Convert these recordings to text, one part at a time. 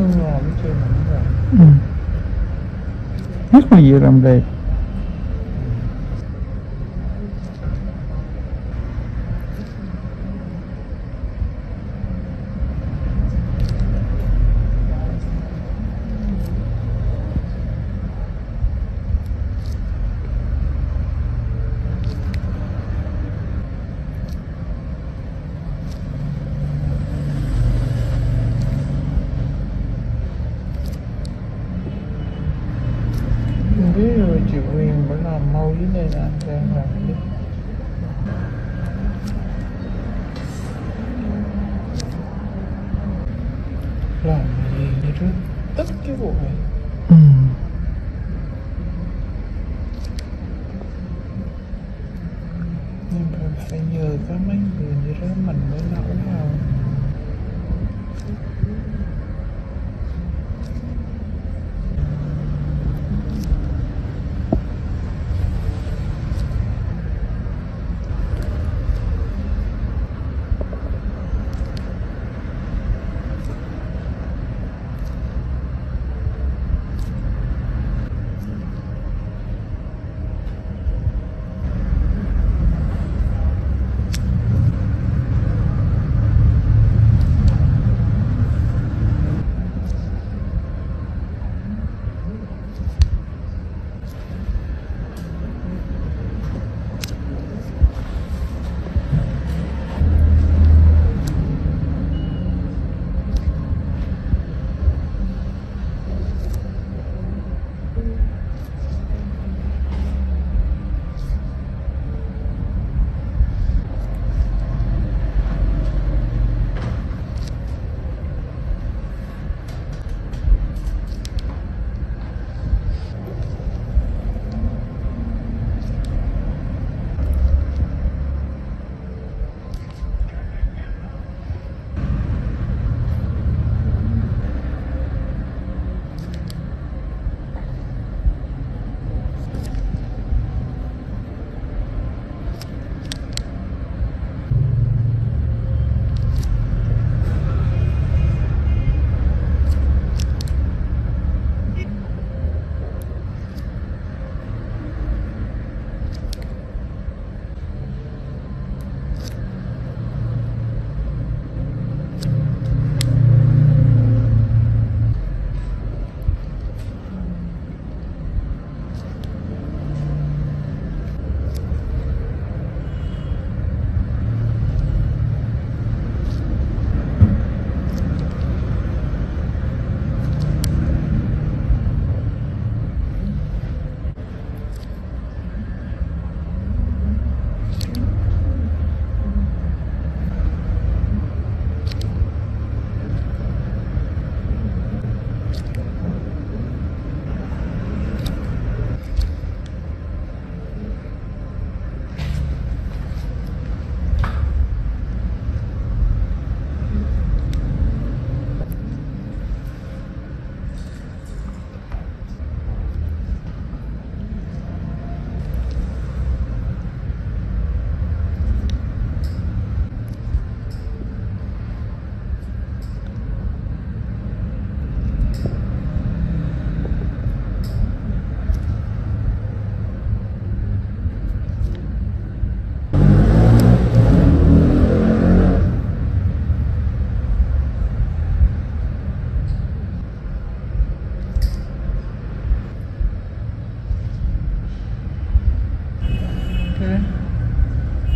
rồi cái chơi mình rồi. Rất là nhiều làm đẹp. Không biết rồi chị Huyền phải làm mau dưới đây là anh đang làm đi. Làm gì đi rước tất cái bộ này. Nhưng mà phải nhờ có mấy người như đó mình mới nấu vào.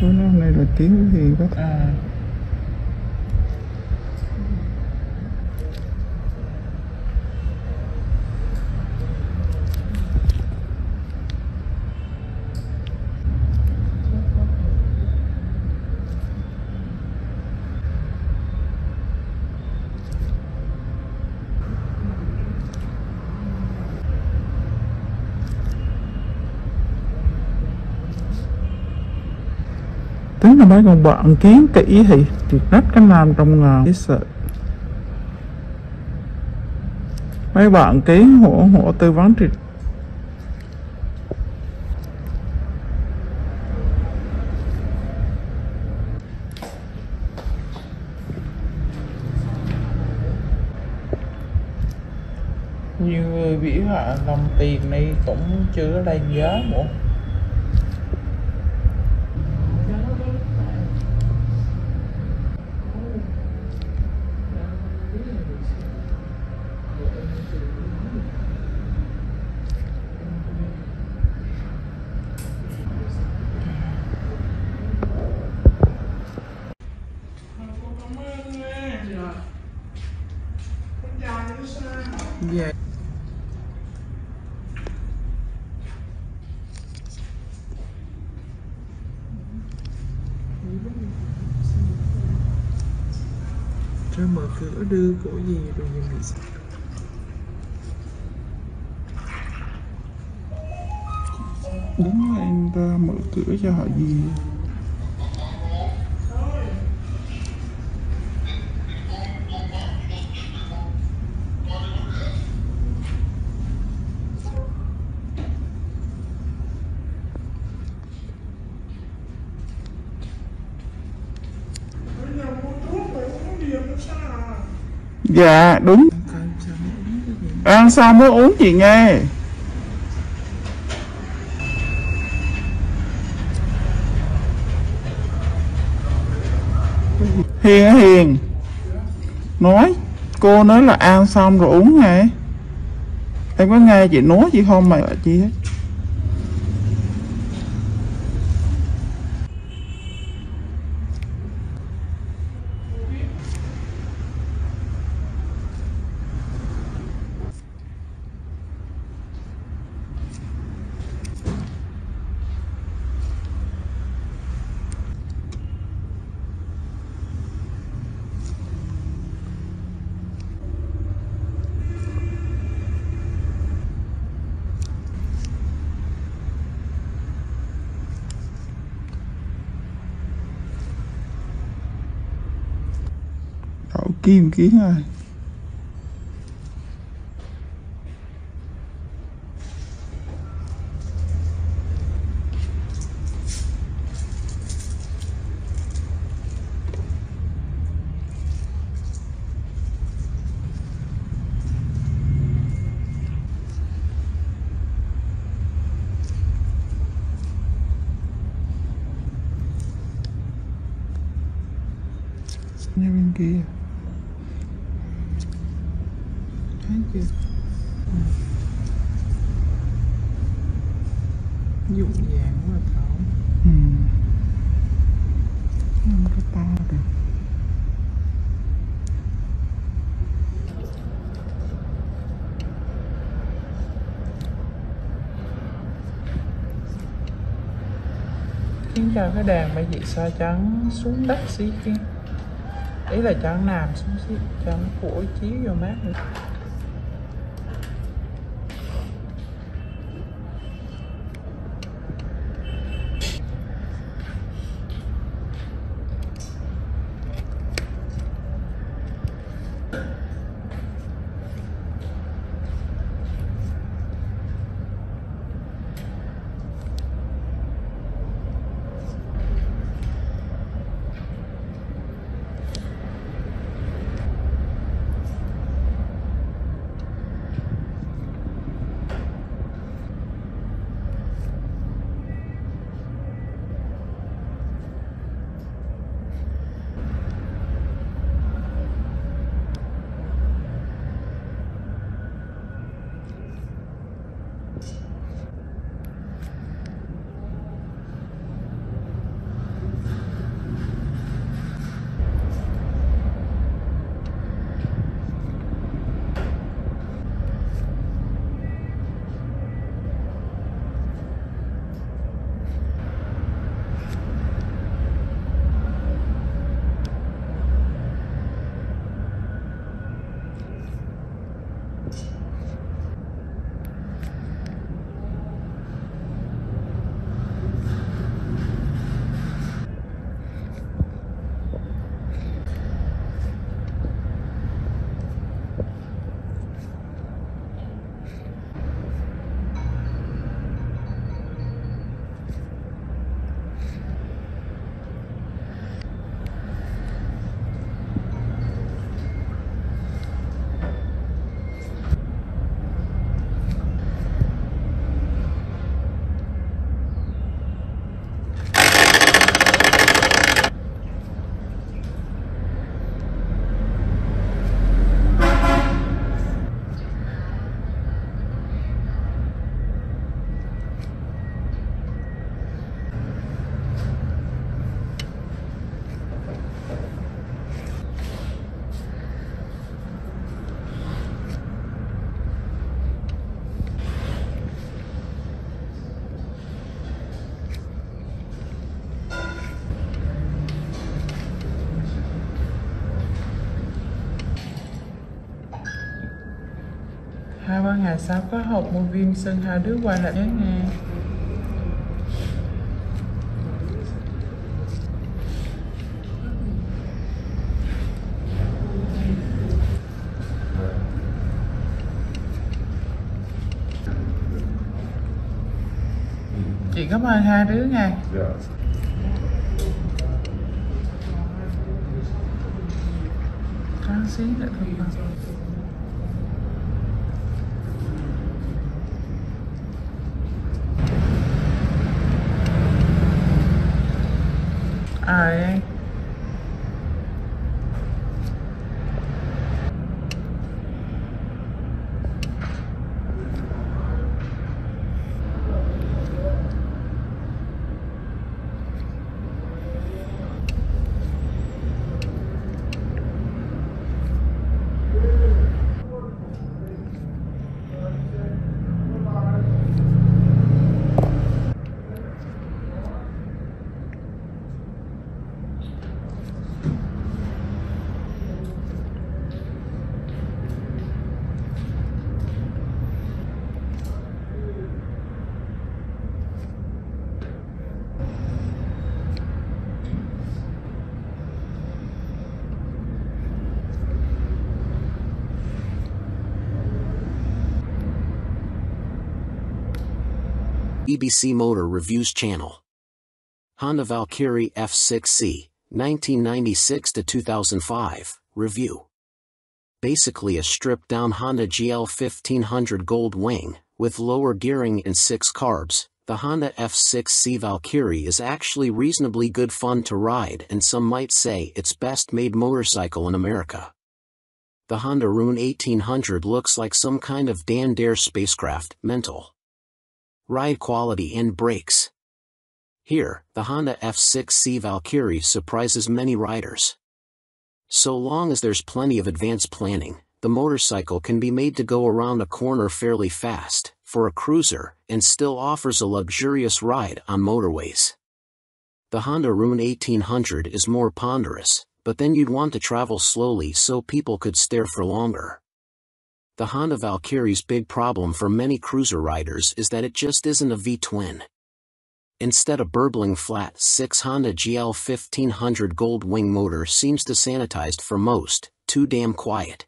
Hôm nay là tiếng gì đó. Tính là mấy con bạn kiến kỹ thì rất cái làm trong cái sợ. Mấy bạn kiến hộ tư vấn thì Nhiều người bị hại đồng tiền này cũng chưa đánh giá một. Dạ. Ra mở cửa đưa cổ gì rồi nhìn bị sao? Đúng là em ra mở cửa cho họ gì. Dạ đúng. Ăn xong mới uống chị nghe. Hiền á Hiền. Nói cô nói là ăn xong rồi uống nè. Em có nghe chị nói chị không mà chị hết. Đậu kim kiến à. Nhà bên kia thấy chưa? Dụng vàng quá Thảo. Không có to được. Khiến cho cái đàn bởi vì sao trắng xuống đất xí kia. Ý là cho nó nằm xuống xí, cho nó phủi chiếu vô mát nữa. 2-3 ngày sau có học một viên sân hai đứa quay lại nhé nghe. Chị cảm ơn hai đứa nha. Tráng xí lại thôi mà. Em BBC Motor Reviews Channel. Honda Valkyrie F6C, 1996 to 2005, review. Basically a stripped-down Honda GL 1500 Gold Wing, with lower gearing and 6 carbs. The Honda F6C Valkyrie is actually reasonably good fun to ride, and some might say it's best-made motorcycle in America. The Honda Rune 1800 looks like some kind of Dan Dare spacecraft, mental. Ride quality and brakes. Here, the Honda F6C Valkyrie surprises many riders. So long as there's plenty of advanced planning, the motorcycle can be made to go around a corner fairly fast, for a cruiser, and still offers a luxurious ride on motorways. The Honda Rune 1800 is more ponderous, but then you'd want to travel slowly so people could stare for longer. The Honda Valkyrie's big problem for many cruiser riders is that it just isn't a V-twin. Instead, a burbling flat 6 Honda GL 1500 Gold Wing motor seems to sanitized for most, too damn quiet.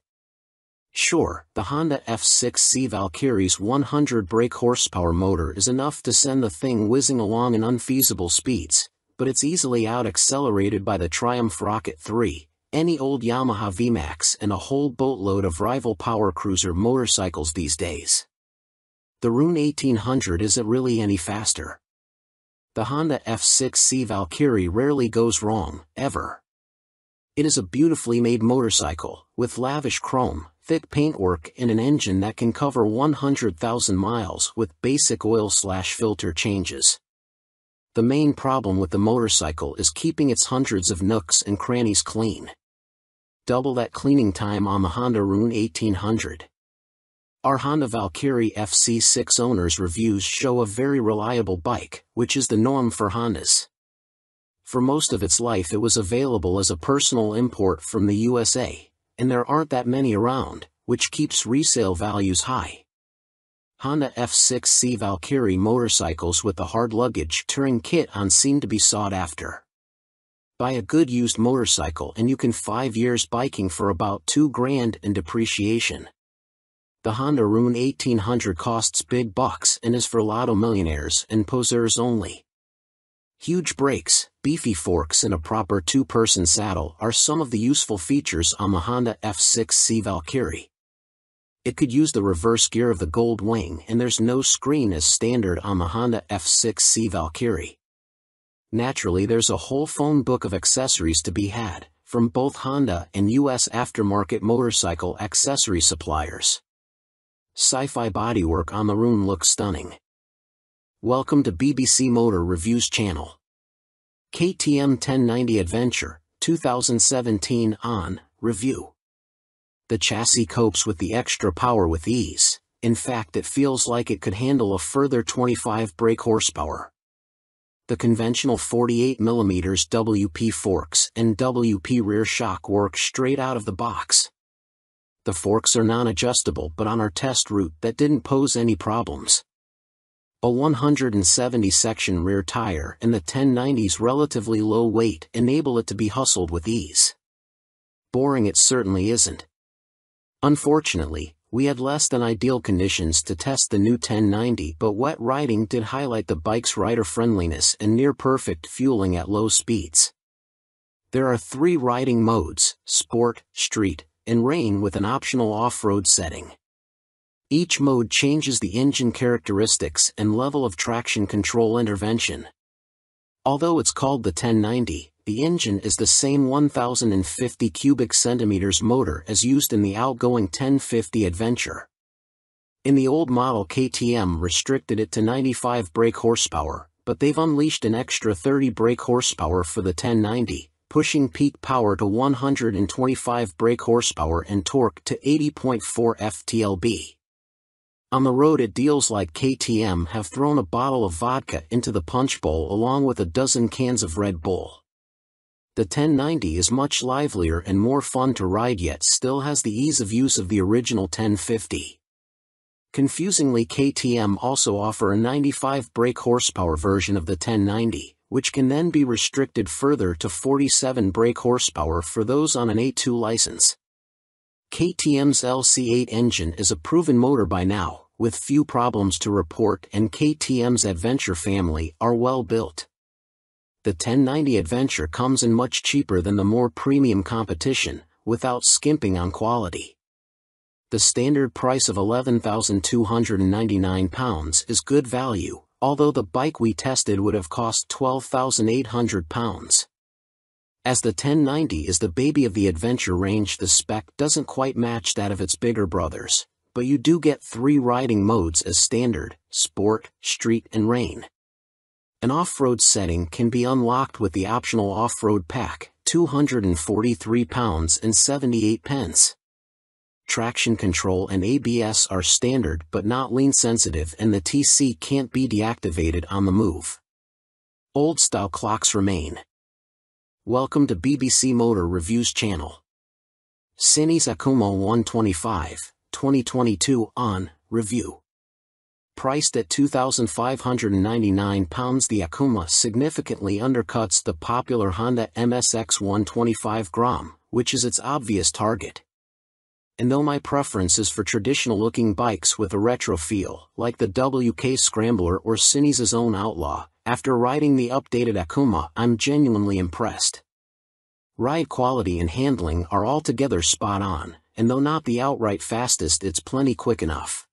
Sure, the Honda F6C Valkyrie's 100 brake horsepower motor is enough to send the thing whizzing along in unfeasible speeds, but it's easily out-accelerated by the Triumph Rocket 3, any old Yamaha VMAX, and a whole boatload of rival power cruiser motorcycles these days. The Rune 1800 isn't really any faster. The Honda F6C Valkyrie rarely goes wrong, ever. It is a beautifully made motorcycle, with lavish chrome, thick paintwork and an engine that can cover 100,000 miles with basic oil/filter changes. The main problem with the motorcycle is keeping its hundreds of nooks and crannies clean. Double that cleaning time on the Honda Rune 1800. Our Honda Valkyrie FC6 owners' reviews show a very reliable bike, which is the norm for Hondas. For most of its life it was available as a personal import from the USA, and there aren't that many around, which keeps resale values high. Honda F6C Valkyrie motorcycles with the hard luggage touring kit on seem to be sought after. Buy a good used motorcycle and you can 5 years biking for about $2,000 in depreciation. The Honda Rune 1800 costs big bucks and is for lotto millionaires and poseurs only. Huge brakes, beefy forks and a proper 2-person saddle are some of the useful features on the Honda F6C Valkyrie. It could use the reverse gear of the Gold Wing, and there's no screen as standard on the Honda F6C Valkyrie. Naturally, there's a whole phone book of accessories to be had, from both Honda and US aftermarket motorcycle accessory suppliers. Sci-fi bodywork on the Rune looks stunning. Welcome to BBC Motor Reviews Channel. KTM 1090 Adventure, 2017 on review. The chassis copes with the extra power with ease. In fact, it feels like it could handle a further 25 brake horsepower. The conventional 48mm WP forks and WP rear shock work straight out of the box. The forks are non-adjustable, but on our test route that didn't pose any problems. A 170 section rear tire and the 1090's relatively low weight enable it to be hustled with ease. Boring it certainly isn't. Unfortunately, we had less than ideal conditions to test the new 1090, but wet riding did highlight the bike's rider friendliness and near perfect fueling at low speeds. There are 3 riding modes: Sport, Street, and Rain, with an optional off-road setting. Each mode changes the engine characteristics and level of traction control intervention. Although it's called the 1090, the engine is the same 1050 cubic centimeters motor as used in the outgoing 1050 Adventure. In the old model, KTM restricted it to 95 brake horsepower, but they've unleashed an extra 30 brake horsepower for the 1090, pushing peak power to 125 brake horsepower and torque to 80.4 ft-lb. On the road, it deals like KTM have thrown a bottle of vodka into the punch bowl along with a dozen cans of Red Bull. The 1090 is much livelier and more fun to ride, yet still has the ease of use of the original 1050. Confusingly, KTM also offer a 95 brake horsepower version of the 1090, which can then be restricted further to 47 brake horsepower for those on an A2 license. KTM's LC8 engine is a proven motor by now, with few problems to report, and KTM's Adventure family are well built. The 1090 Adventure comes in much cheaper than the more premium competition, without skimping on quality. The standard price of £11,299 is good value, although the bike we tested would have cost £12,800. As the 1090 is the baby of the Adventure range, the spec doesn't quite match that of its bigger brothers, but you do get 3 riding modes as standard: Sport, Street, and Rain. An off-road setting can be unlocked with the optional off-road pack, £243 and 78 pence. Traction control and ABS are standard but not lean sensitive, and the TC can't be deactivated on the move. Old-style clocks remain. Welcome to BBC Motor Reviews channel. Cines Akuma 125, 2022 on review. Priced at £2,599, the Akuma significantly undercuts the popular Honda MSX 125 Grom, which is its obvious target. And though my preference is for traditional-looking bikes with a retro feel, like the WK Scrambler or Cines's own Outlaw, after riding the updated Akuma, I'm genuinely impressed. Ride quality and handling are altogether spot on, and though not the outright fastest, it's plenty quick enough.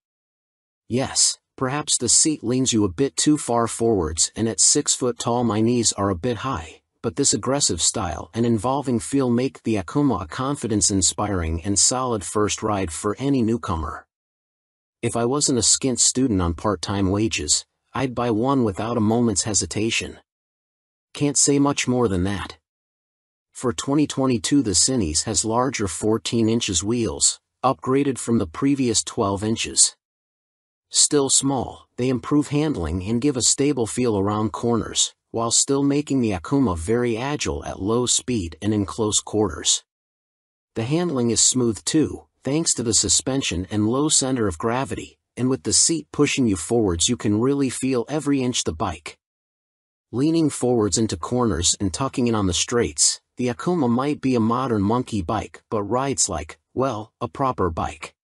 Yes, perhaps the seat leans you a bit too far forwards, and at 6 foot tall my knees are a bit high, but this aggressive style and involving feel make the Akuma a confidence-inspiring and solid first ride for any newcomer. If I wasn't a skint student on part-time wages, I'd buy one without a moment's hesitation. Can't say much more than that. For 2022, the Cines has larger 14 inches wheels, upgraded from the previous 12 inches. Still small, they improve handling and give a stable feel around corners, while still making the Akuma very agile at low speed and in close quarters. The handling is smooth too, thanks to the suspension and low center of gravity, and with the seat pushing you forwards you can really feel every inch the bike. Leaning forwards into corners and tucking in on the straights, the Akuma might be a modern monkey bike but rides like, well, a proper bike.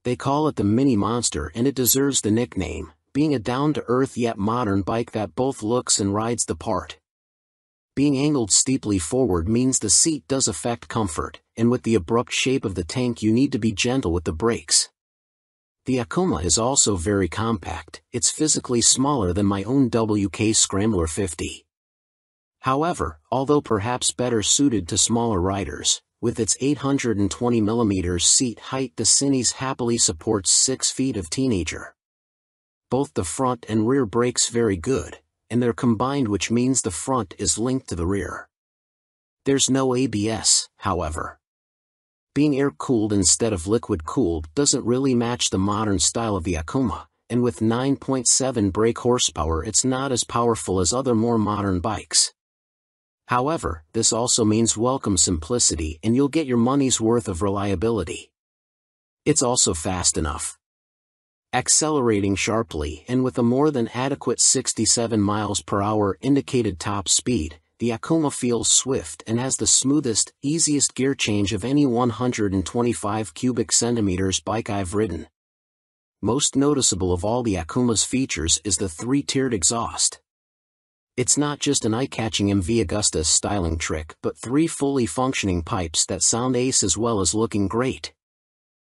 They call it the Mini Monster, and it deserves the nickname, being a down-to-earth yet modern bike that both looks and rides the part. Being angled steeply forward means the seat does affect comfort, and with the abrupt shape of the tank you need to be gentle with the brakes. The Akuma is also very compact. It's physically smaller than my own WK Scrambler 50. However, although perhaps better suited to smaller riders, with its 820mm seat height, the Cines happily supports 6 feet of teenager. Both the front and rear brakes very good, and they're combined, which means the front is linked to the rear. There's no ABS, however. Being air-cooled instead of liquid-cooled doesn't really match the modern style of the Akuma, and with 9.7 brake horsepower it's not as powerful as other more modern bikes. However, this also means welcome simplicity, and you'll get your money's worth of reliability. It's also fast enough. Accelerating sharply and with a more than adequate 67 miles per hour indicated top speed, the Akuma feels swift and has the smoothest, easiest gear change of any 125 cubic centimeters bike I've ridden. Most noticeable of all the Akuma's features is the 3-tiered exhaust. It's not just an eye-catching MV Augustus styling trick but 3 fully functioning pipes that sound ace as well as looking great.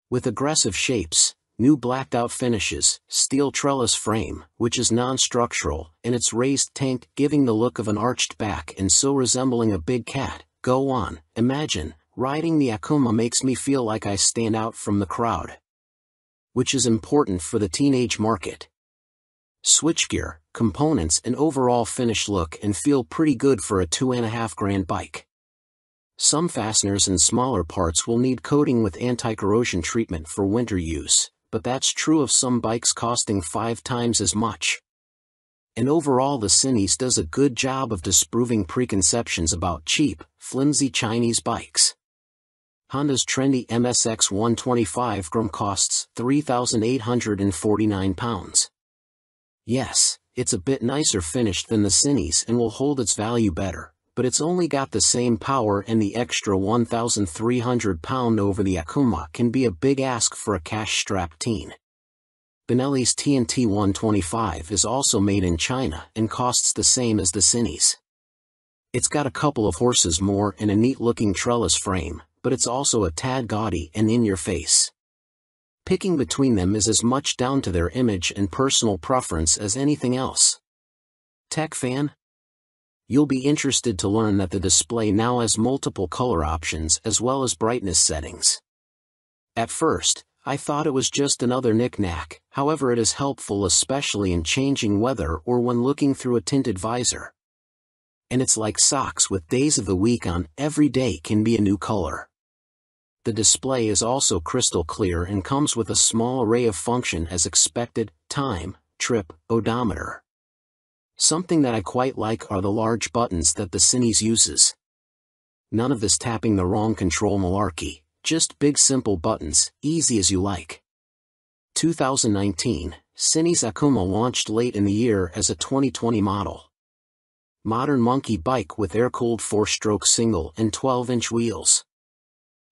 With aggressive shapes, new blacked-out finishes, steel trellis frame, which is non-structural, and its raised tank giving the look of an arched back and so resembling a big cat, go on, imagine, riding the Akuma makes me feel like I stand out from the crowd. Which is important for the teenage market. Switchgear, components and overall finish look and feel pretty good for a $2,500 bike. Some fasteners and smaller parts will need coating with anti-corrosion treatment for winter use, but that's true of some bikes costing 5 times as much. And overall the Cines does a good job of disproving preconceptions about cheap, flimsy Chinese bikes. Honda's trendy MSX 125 Grom costs £3,849. Yes, it's a bit nicer finished than the Cines and will hold its value better, but it's only got the same power and the extra £1,300 over the Akuma can be a big ask for a cash-strapped teen. Benelli's TNT 125 is also made in China and costs the same as the Cines. It's got a couple of horses more and a neat-looking trellis frame, but it's also a tad gaudy and in-your-face. Picking between them is as much down to their image and personal preference as anything else. Tech fan? You'll be interested to learn that the display now has multiple color options as well as brightness settings. At first, I thought it was just another knick-knack, however it is helpful especially in changing weather or when looking through a tinted visor. And it's like socks with days of the week on, every day can be a new color. The display is also crystal clear and comes with a small array of function as expected: time, trip, odometer. Something that I quite like are the large buttons that the Cines uses. None of this tapping the wrong control malarkey, just big simple buttons, easy as you like. 2019, Cines Akuma launched late in the year as a 2020 model. Modern monkey bike with air-cooled 4-stroke single and 12-inch wheels.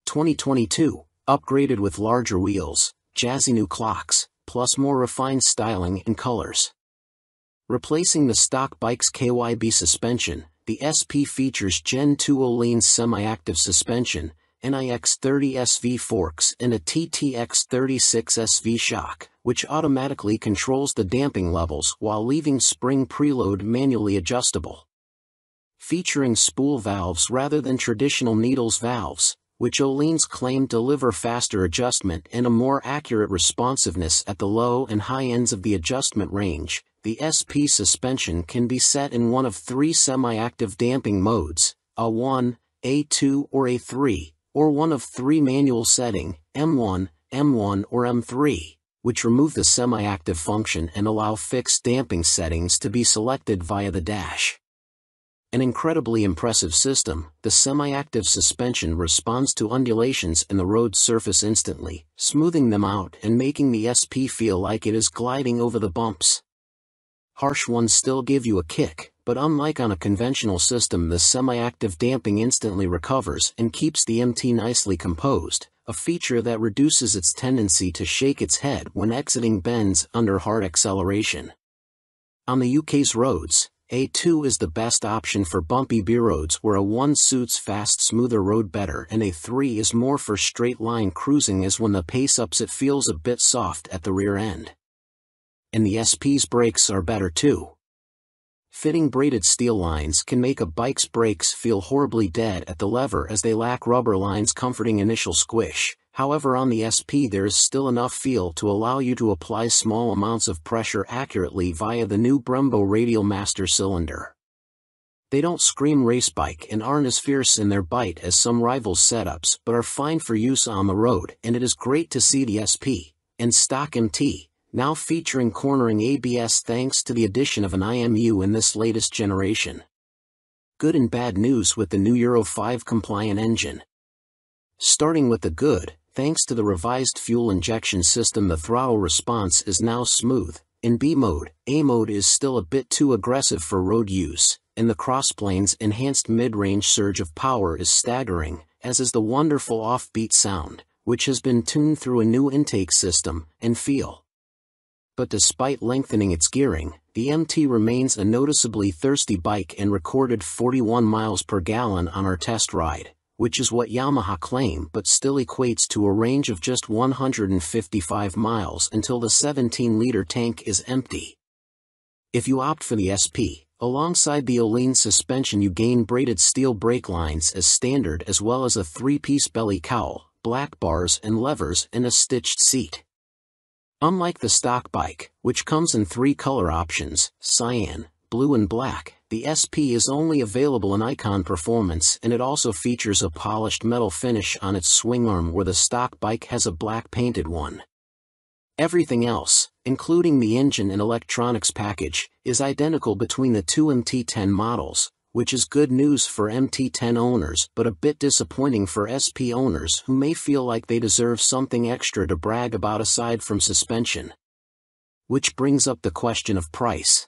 2022, upgraded with larger wheels, jazzy new clocks, plus more refined styling and colors. Replacing the stock bike's KYB suspension, the SP features Gen 2 Öhlins semi-active suspension, NIX 30 SV forks and a TTX 36 SV shock, which automatically controls the damping levels while leaving spring preload manually adjustable. Featuring spool valves rather than traditional needles valves, which Öhlins claim deliver faster adjustment and a more accurate responsiveness at the low and high ends of the adjustment range, the SP suspension can be set in one of 3 semi-active damping modes, A1, A2 or A3, or one of 3 manual setting, M1, M1 or M3, which remove the semi-active function and allow fixed damping settings to be selected via the dash. An incredibly impressive system, the semi-active suspension responds to undulations in the road surface instantly, smoothing them out and making the SP feel like it is gliding over the bumps. Harsh ones still give you a kick, but unlike on a conventional system, the semi-active damping instantly recovers and keeps the MT nicely composed, a feature that reduces its tendency to shake its head when exiting bends under hard acceleration. On the UK's roads, A2 is the best option for bumpy B roads where A1 suits fast, smoother road better and A3 is more for straight-line cruising, as when the pace ups it feels a bit soft at the rear end. And the SP's brakes are better too. Fitting braided steel lines can make a bike's brakes feel horribly dead at the lever as they lack rubber lines comforting initial squish. However, on the SP there is still enough feel to allow you to apply small amounts of pressure accurately via the new Brembo Radial Master cylinder. They don't scream race bike and aren't as fierce in their bite as some rivals' setups, but are fine for use on the road, and it is great to see the SP and stock MT now featuring cornering ABS thanks to the addition of an IMU in this latest generation. Good and bad news with the new Euro 5 compliant engine. Starting with the good, Thanks to the revised fuel injection system, the throttle response is now smooth. In B mode, A mode is still a bit too aggressive for road use, and the Crossplane's enhanced mid-range surge of power is staggering, as is the wonderful offbeat sound, which has been tuned through a new intake system and feel. But despite lengthening its gearing, the MT remains a noticeably thirsty bike and recorded 41 miles per gallon on our test ride, which is what Yamaha claim but still equates to a range of just 155 miles until the 17-liter tank is empty. If you opt for the SP, alongside the Öhlins suspension you gain braided steel brake lines as standard, as well as a 3-piece belly cowl, black bars and levers, and a stitched seat. Unlike the stock bike, which comes in 3 color options, cyan, blue and black, the SP is only available in Icon Performance, and it also features a polished metal finish on its swing arm where the stock bike has a black painted one. Everything else, including the engine and electronics package, is identical between the two MT10 models, which is good news for MT10 owners but a bit disappointing for SP owners who may feel like they deserve something extra to brag about aside from suspension. Which brings up the question of price.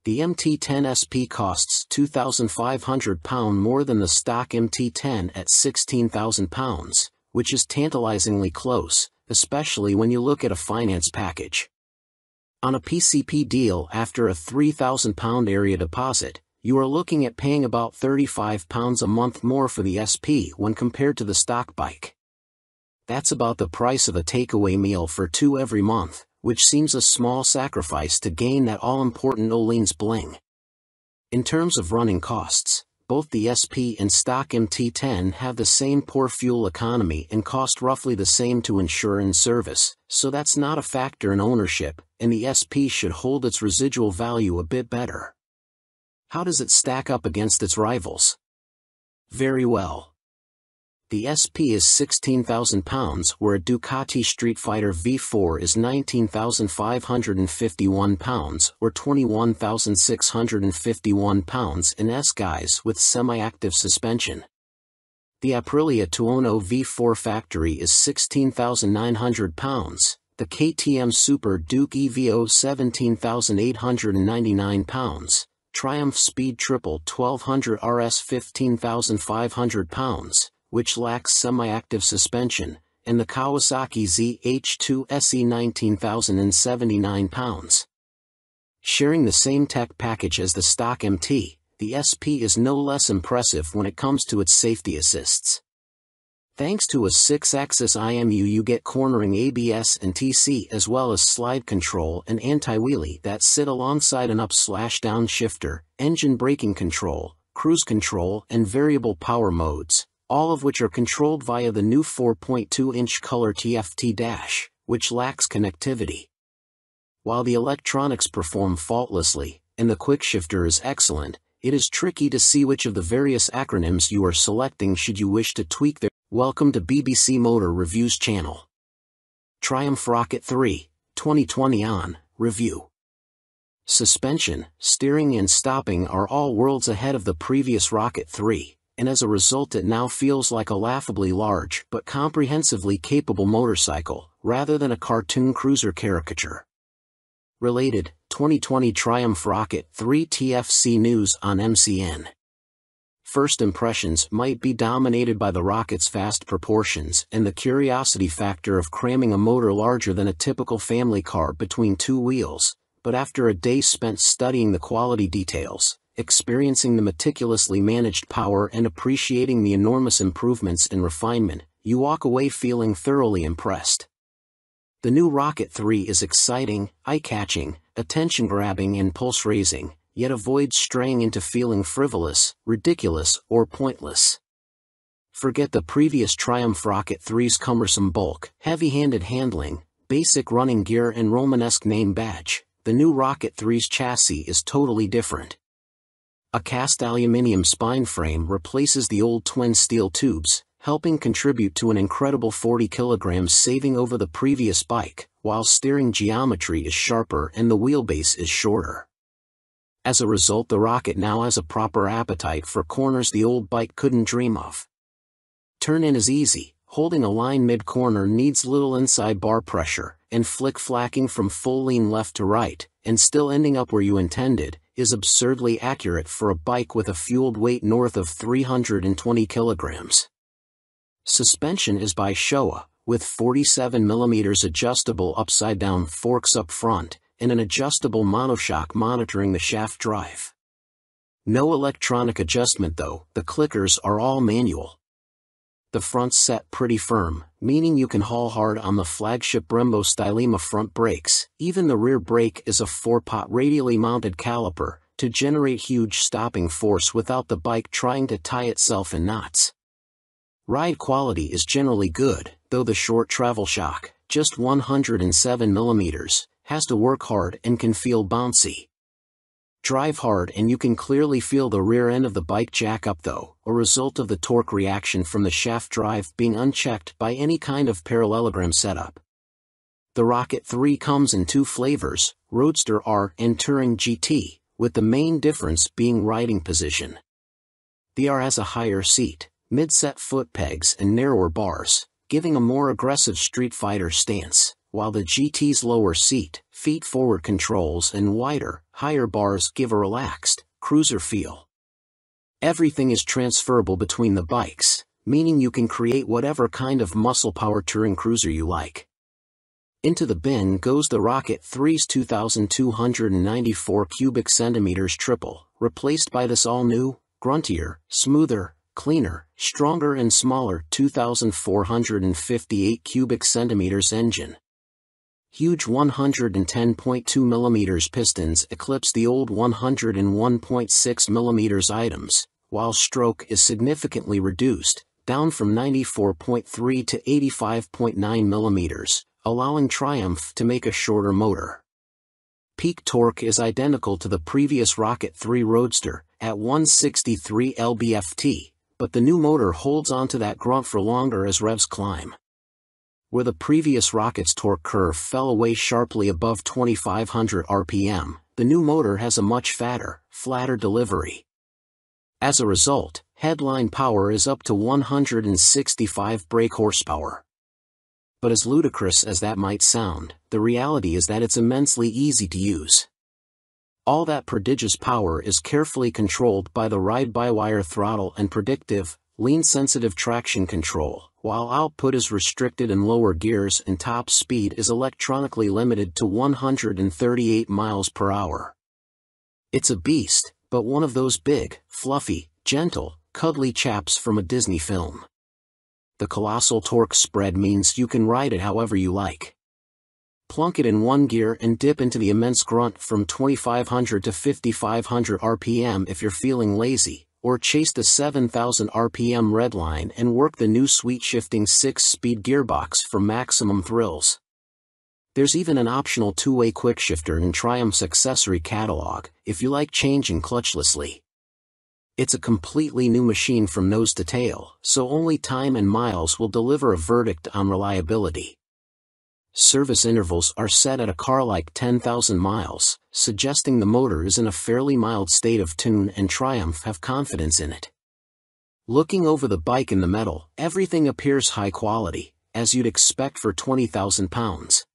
The MT10 SP costs £2,500 more than the stock MT10 at £16,000, which is tantalizingly close, especially when you look at a finance package. On a PCP deal after a £3,000 area deposit, you are looking at paying about £35 a month more for the SP when compared to the stock bike. That's about the price of a takeaway meal for 2 every month, which seems a small sacrifice to gain that all-important Öhlins bling. In terms of running costs, both the SP and stock MT10 have the same poor fuel economy and cost roughly the same to insure and service, so that's not a factor in ownership, and the SP should hold its residual value a bit better. How does it stack up against its rivals? Very well. The SP is £16,000, where a Ducati Street Fighter V4 is £19,551 or £21,651 in S-Guise with semi-active suspension. The Aprilia Tuono V4 factory is £16,900, the KTM Super Duke EVO £17,899, Triumph Speed Triple 1200 RS £15,500, which lacks semi-active suspension, and the Kawasaki ZH2 SE £19,079. Sharing the same tech package as the stock MT, the SP is no less impressive when it comes to its safety assists. Thanks to a 6-axis IMU you get cornering ABS and TC as well as slide control and anti-wheelie that sit alongside an up/down shifter, engine braking control, cruise control and variable power modes, all of which are controlled via the new 4.2-inch color TFT dash, which lacks connectivity. While the electronics perform faultlessly, and the quickshifter is excellent, it is tricky to see which of the various acronyms you are selecting should you wish to tweak their. Welcome to BBC Motor Reviews channel. Triumph Rocket 3, 2020 on review. Suspension, steering and stopping are all worlds ahead of the previous Rocket 3. And as a result it now feels like a laughably large but comprehensively capable motorcycle, rather than a cartoon cruiser caricature. Related, 2020 Triumph Rocket 3 TFC news on MCN. First impressions might be dominated by the Rocket's vast proportions and the curiosity factor of cramming a motor larger than a typical family car between 2 wheels, but after a day spent studying the quality details, experiencing the meticulously managed power and appreciating the enormous improvements in refinement, you walk away feeling thoroughly impressed. The new Rocket 3 is exciting, eye-catching, attention-grabbing and pulse-raising, yet avoids straying into feeling frivolous, ridiculous, or pointless. Forget the previous Triumph Rocket 3's cumbersome bulk, heavy-handed handling, basic running gear and Romanesque name badge. The new Rocket 3's chassis is totally different. A cast aluminium spine frame replaces the old twin steel tubes, helping contribute to an incredible 40 kilograms saving over the previous bike, while steering geometry is sharper and the wheelbase is shorter. As a result, the Rocket now has a proper appetite for corners the old bike couldn't dream of. Turn-in is easy, holding a line mid-corner needs little inside bar pressure, and flick-flacking from full lean left to right, and still ending up where you intended, is absurdly accurate for a bike with a fueled weight north of 320 kilograms. Suspension is by Showa, with 47mm adjustable upside-down forks up front, and an adjustable monoshock monitoring the shaft drive. No electronic adjustment though, the clickers are all manual. The front's set pretty firm, meaning you can haul hard on the flagship Brembo Stylema front brakes. Even the rear brake is a 4-pot radially mounted caliper, to generate huge stopping force without the bike trying to tie itself in knots. Ride quality is generally good, though the short travel shock, just 107mm, has to work hard and can feel bouncy. Drive hard and you can clearly feel the rear end of the bike jack up though, a result of the torque reaction from the shaft drive being unchecked by any kind of parallelogram setup. The Rocket 3 comes in 2 flavors, Roadster R and Touring GT, with the main difference being riding position. The R has a higher seat, mid-set foot pegs and narrower bars, giving a more aggressive Street Fighter stance, while the GT's lower seat, feet-forward controls and wider, higher bars give a relaxed, cruiser feel. Everything is transferable between the bikes, meaning you can create whatever kind of muscle-power touring cruiser you like. Into the bin goes the Rocket 3's 2,294 cubic centimeters triple, replaced by this all-new, gruntier, smoother, cleaner, stronger and smaller 2,458 cubic centimeters engine. Huge 110.2mm pistons eclipse the old 101.6mm items, while stroke is significantly reduced, down from 94.3 to 85.9mm, allowing Triumph to make a shorter motor. Peak torque is identical to the previous Rocket 3 Roadster, at 163 lb-ft, but the new motor holds onto that grunt for longer as revs climb. Where the previous Rocket's torque curve fell away sharply above 2500 RPM, the new motor has a much fatter, flatter delivery. As a result, headline power is up to 165 brake horsepower. But as ludicrous as that might sound, the reality is that it's immensely easy to use. All that prodigious power is carefully controlled by the ride-by-wire throttle and predictive, lean-sensitive traction control, while output is restricted in lower gears and top speed is electronically limited to 138 miles per hour. It's a beast, but one of those big, fluffy, gentle, cuddly chaps from a Disney film. The colossal torque spread means you can ride it however you like. Plunk it in one gear and dip into the immense grunt from 2500 to 5500 RPM if you're feeling lazy, or chase the 7000 RPM redline and work the new sweet-shifting 6-speed gearbox for maximum thrills. There's even an optional 2-way quickshifter in Triumph's accessory catalog, if you like changing clutchlessly. It's a completely new machine from nose to tail, so only time and miles will deliver a verdict on reliability. Service intervals are set at a car like 10,000 miles, suggesting the motor is in a fairly mild state of tune and Triumph have confidence in it. Looking over the bike in the metal, everything appears high quality, as you'd expect for 20,000 pounds.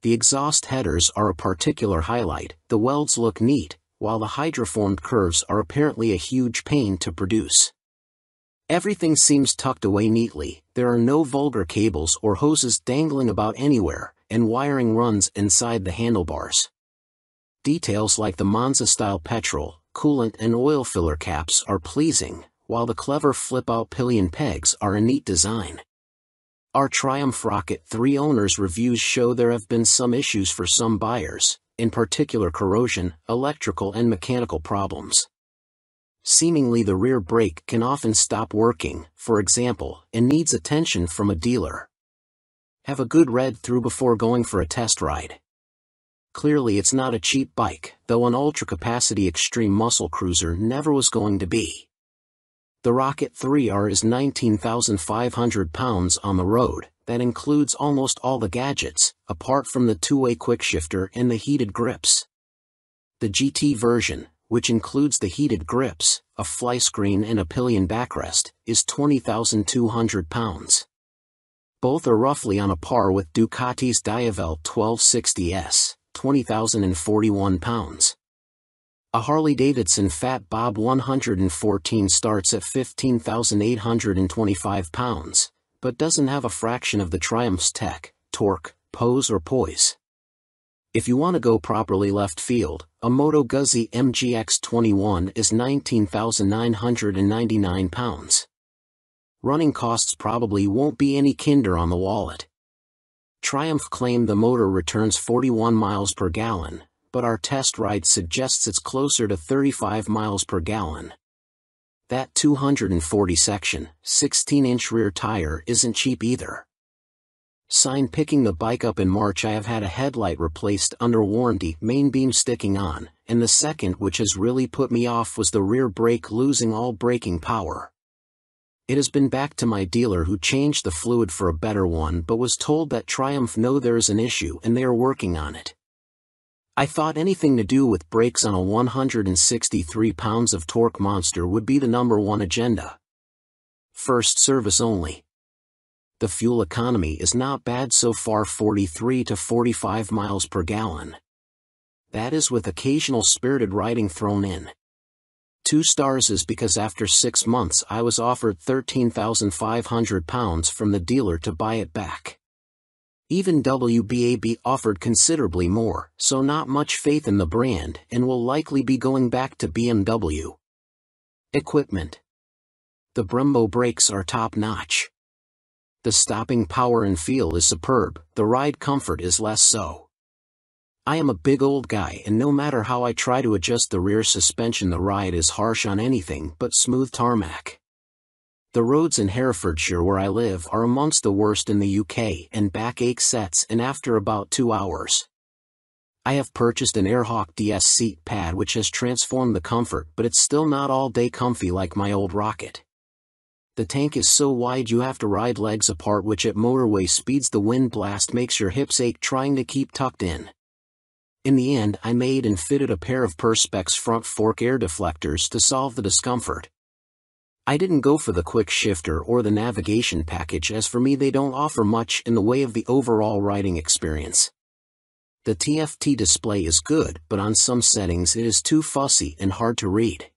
The exhaust headers are a particular highlight, the welds look neat, while the hydroformed curves are apparently a huge pain to produce. Everything seems tucked away neatly, there are no vulgar cables or hoses dangling about anywhere, and wiring runs inside the handlebars. Details like the Monza-style petrol, coolant and oil filler caps are pleasing, while the clever flip-out pillion pegs are a neat design. Our Triumph Rocket 3 owners' reviews show there have been some issues for some buyers, in particular corrosion, electrical and mechanical problems. Seemingly the rear brake can often stop working, for example, and needs attention from a dealer. Have a good read through before going for a test ride. Clearly it's not a cheap bike, though an ultra-capacity extreme muscle cruiser never was going to be. The Rocket 3R is 19,500 pounds on the road, that includes almost all the gadgets, apart from the 2-way quickshifter and the heated grips. The GT version, which includes the heated grips, a fly screen and a pillion backrest, is 20,200 pounds. Both are roughly on a par with Ducati's Diavel 1260S, 20,041 pounds. A Harley-Davidson Fat Bob 114 starts at 15,825 pounds, but doesn't have a fraction of the Triumph's tech, torque, pose or poise. If you want to go properly left field, a Moto Guzzi MGX21 is 19,999 pounds. Running costs probably won't be any kinder on the wallet. Triumph claimed the motor returns 41 miles per gallon, but our test ride suggests it's closer to 35 miles per gallon. That 240 section, 16-inch rear tire isn't cheap either. Sign picking the bike up in March. I have had a headlight replaced under warranty, main beam sticking on, and the second which has really put me off was the rear brake losing all braking power. It has been back to my dealer who changed the fluid for a better one but was told that Triumph know there's an issue and they are working on it. I thought anything to do with brakes on a 163 pounds of torque monster would be the #1 agenda. First service only. The fuel economy is not bad so far, 43 to 45 miles per gallon. That is with occasional spirited riding thrown in. 2 stars is because after 6 months I was offered 13,500 pounds from the dealer to buy it back. Even WBAB offered considerably more, so not much faith in the brand and will likely be going back to BMW. Equipment. The Brembo brakes are top-notch. The stopping power and feel is superb, the ride comfort is less so. I am a big old guy and no matter how I try to adjust the rear suspension the ride is harsh on anything but smooth tarmac. The roads in Herefordshire where I live are amongst the worst in the UK and backache sets in after about 2 hours. I have purchased an Airhawk DS seat pad which has transformed the comfort but it's still not all day comfy like my old Rocket. The tank is so wide you have to ride legs apart which at motorway speeds the wind blast makes your hips ache trying to keep tucked in. In the end I made and fitted a pair of Perspex front fork air deflectors to solve the discomfort. I didn't go for the quick shifter or the navigation package as for me they don't offer much in the way of the overall riding experience. The TFT display is good but on some settings it is too fussy and hard to read.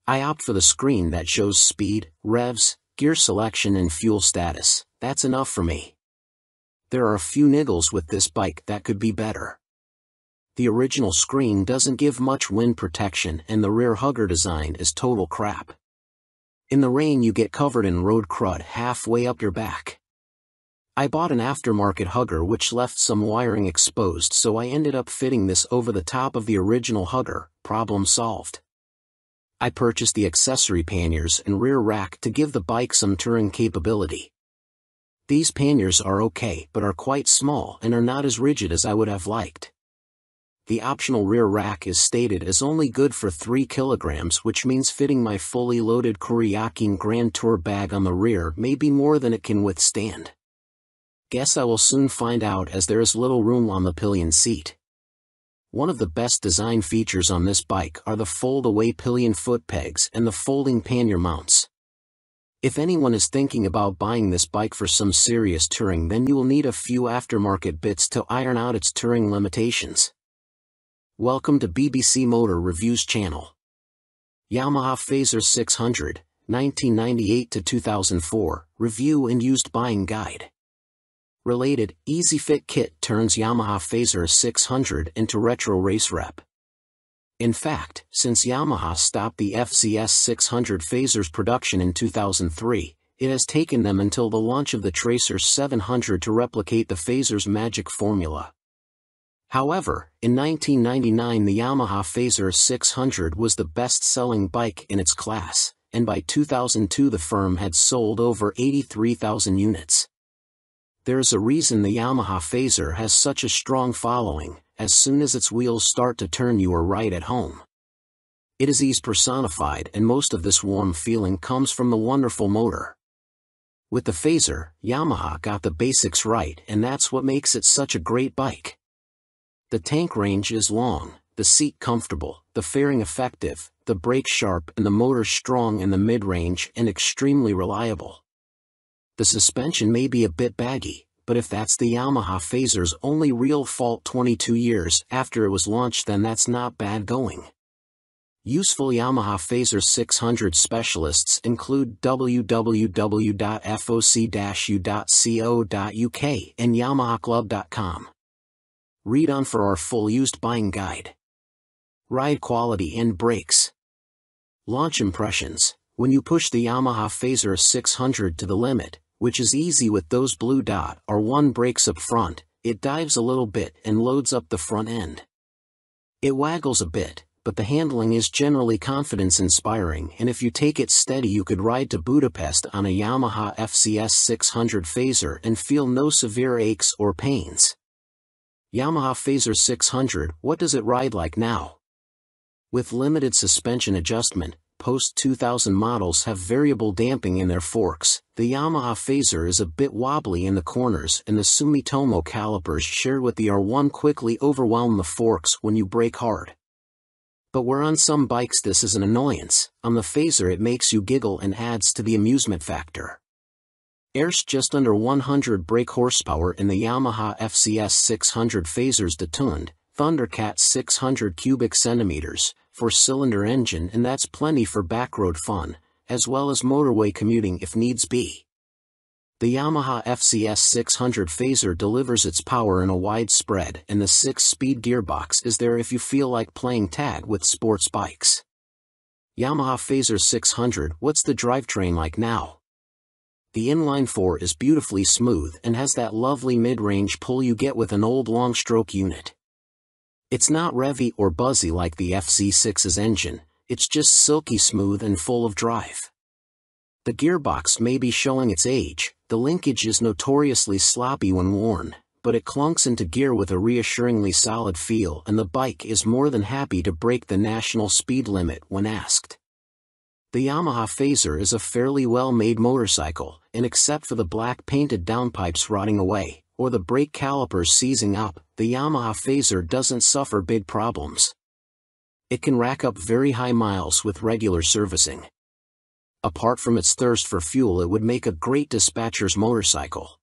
I opt for the screen that shows speed, revs, gear selection and fuel status. That's enough for me. There are a few niggles with this bike that could be better. The original screen doesn't give much wind protection and the rear hugger design is total crap. In the rain you get covered in road crud halfway up your back. I bought an aftermarket hugger which left some wiring exposed so I ended up fitting this over the top of the original hugger, problem solved. I purchased the accessory panniers and rear rack to give the bike some touring capability. These panniers are okay but are quite small and are not as rigid as I would have liked. The optional rear rack is stated as only good for 3 kilograms which means fitting my fully loaded Kuryakyn Grand Tour bag on the rear may be more than it can withstand. Guess I will soon find out as there is little room on the pillion seat. One of the best design features on this bike are the fold-away pillion foot pegs and the folding pannier mounts. If anyone is thinking about buying this bike for some serious touring then you will need a few aftermarket bits to iron out its touring limitations. Welcome to BBC Motor Reviews channel. Yamaha Phaser 600, 1998 to 2004, Review and Used Buying Guide. Related, Easy Fit Kit turns Yamaha Phaser 600 into retro race rep. In fact, since Yamaha stopped the FZS 600 Phaser's production in 2003, it has taken them until the launch of the Tracer 700 to replicate the Phaser's magic formula. However, in 1999 the Yamaha Phaser 600 was the best-selling bike in its class, and by 2002 the firm had sold over 83,000 units. There is a reason the Yamaha Phaser has such a strong following. As soon as its wheels start to turn you are right at home. It is ease personified and most of this warm feeling comes from the wonderful motor. With the Phaser, Yamaha got the basics right and that's what makes it such a great bike. The tank range is long, the seat comfortable, the fairing effective, the brake sharp and the motor strong in the mid-range and extremely reliable. The suspension may be a bit baggy, but if that's the Yamaha Phaser's only real fault 22 years after it was launched, then that's not bad going. Useful Yamaha Phaser 600 specialists include www.foc-u.co.uk and yamahaclub.com. Read on for our full used buying guide. Ride quality and brakes. Launch impressions. When you push the Yamaha Phaser 600 to the limit, which is easy with those blue dot or one brakes up front, it dives a little bit and loads up the front end. It waggles a bit, but the handling is generally confidence-inspiring, and if you take it steady you could ride to Budapest on a Yamaha FCS 600 Phaser and feel no severe aches or pains. Yamaha Phaser 600, what does it ride like now? With limited suspension adjustment, post-2000 models have variable damping in their forks. The Yamaha Phaser is a bit wobbly in the corners, and the Sumitomo calipers shared with the R1 quickly overwhelm the forks when you brake hard. But where on some bikes this is an annoyance, on the Phaser it makes you giggle and adds to the amusement factor. There's just under 100 brake horsepower in the Yamaha FCS 600 Phaser's detuned Thundercat 600 cubic centimeters, 4-cylinder engine, and that's plenty for backroad fun, as well as motorway commuting if needs be. The Yamaha FCS 600 Phaser delivers its power in a wide spread, and the 6-speed gearbox is there if you feel like playing tag with sports bikes. Yamaha Phaser 600, what's the drivetrain like now? The inline-4 is beautifully smooth and has that lovely mid-range pull you get with an old long-stroke unit. It's not revvy or buzzy like the FC6's engine, it's just silky smooth and full of drive. The gearbox may be showing its age, the linkage is notoriously sloppy when worn, but it clunks into gear with a reassuringly solid feel, and the bike is more than happy to break the national speed limit when asked. The Yamaha Phaser is a fairly well-made motorcycle, and except for the black painted downpipes rotting away, or the brake calipers seizing up, the Yamaha Phaser doesn't suffer big problems. It can rack up very high miles with regular servicing. Apart from its thirst for fuel, it would make a great dispatcher's motorcycle.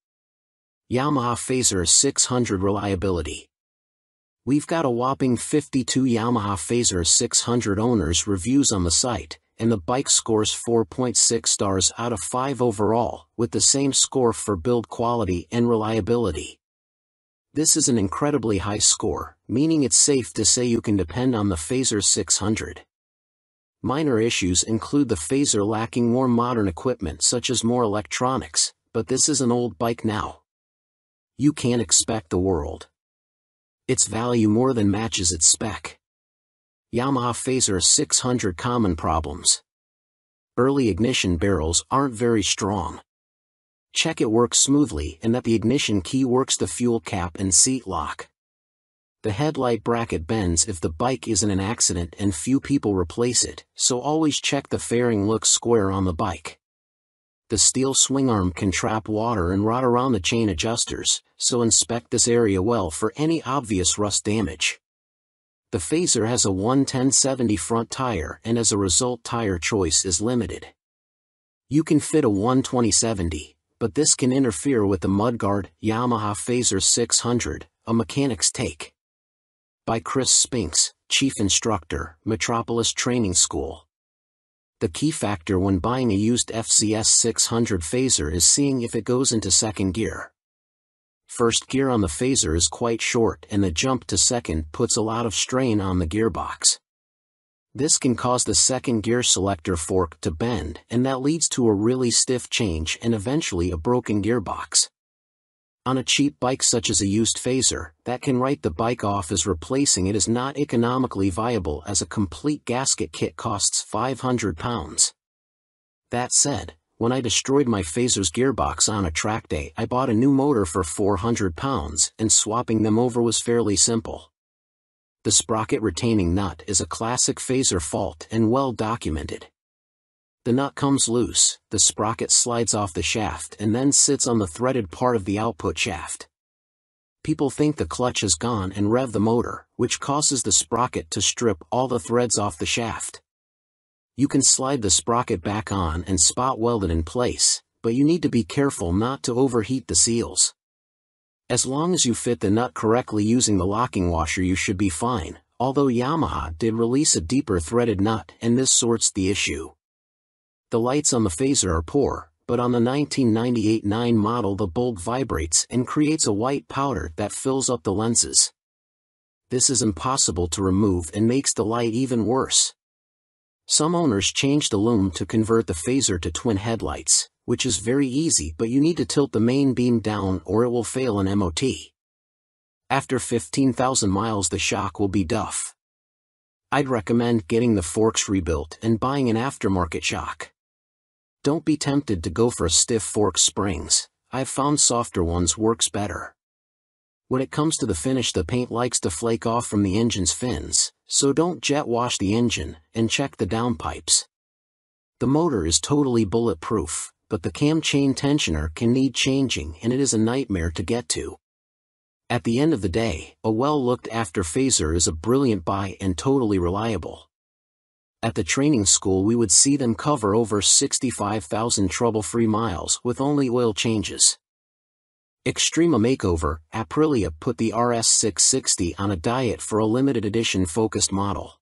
Yamaha Phaser 600 reliability. We've got a whopping 52 Yamaha Phaser 600 owners reviews on the site, and the bike scores 4.6 stars out of 5 overall, with the same score for build quality and reliability. This is an incredibly high score, meaning it's safe to say you can depend on the Phaser 600. Minor issues include the Phaser lacking more modern equipment such as more electronics, but this is an old bike now. You can't expect the world. Its value more than matches its spec. Yamaha Phaser 600 common problems. Early ignition barrels aren't very strong. Check it works smoothly and that the ignition key works the fuel cap and seat lock. The headlight bracket bends if the bike is in an accident and few people replace it, so always check the fairing looks square on the bike. The steel swing arm can trap water and rot around the chain adjusters, so inspect this area well for any obvious rust damage. The Phaser has a 110/70 front tire, and as a result tire choice is limited. You can fit a 120/70, but this can interfere with the mudguard. Yamaha Phaser 600, a mechanic's take. By Chris Spinks, Chief Instructor, Metropolis Training School. The key factor when buying a used FCS 600 Phaser is seeing if it goes into second gear. First gear on the Phaser is quite short, and the jump to second puts a lot of strain on the gearbox. This can cause the second gear selector fork to bend, and that leads to a really stiff change and eventually a broken gearbox. On a cheap bike such as a used Phaser, that can write the bike off as replacing it is not economically viable, as a complete gasket kit costs £500. That said, when I destroyed my Phaser's gearbox on a track day, I bought a new motor for £400, and swapping them over was fairly simple. The sprocket retaining nut is a classic Phaser fault and well documented. The nut comes loose, the sprocket slides off the shaft and then sits on the threaded part of the output shaft. People think the clutch is gone and rev the motor, which causes the sprocket to strip all the threads off the shaft. You can slide the sprocket back on and spot weld it in place, but you need to be careful not to overheat the seals. As long as you fit the nut correctly using the locking washer, you should be fine, although Yamaha did release a deeper threaded nut and this sorts the issue. The lights on the phaser are poor, but on the 1998-9 model the bulb vibrates and creates a white powder that fills up the lenses. This is impossible to remove and makes the light even worse. Some owners changed the lume to convert the phaser to twin headlights, which is very easy, but you need to tilt the main beam down or it will fail an MOT. After 15,000 miles the shock will be duff. I'd recommend getting the forks rebuilt and buying an aftermarket shock. Don't be tempted to go for a stiff fork springs. I've found softer ones works better. When it comes to the finish, the paint likes to flake off from the engine's fins, so don't jet wash the engine, and check the downpipes. The motor is totally bulletproof, but the cam chain tensioner can need changing and it is a nightmare to get to. At the end of the day, a well-looked-after phaser is a brilliant buy and totally reliable. At the training school we would see them cover over 65,000 trouble-free miles with only oil changes. Extrema Makeover, Aprilia put the RS660 on a diet for a limited edition focused model.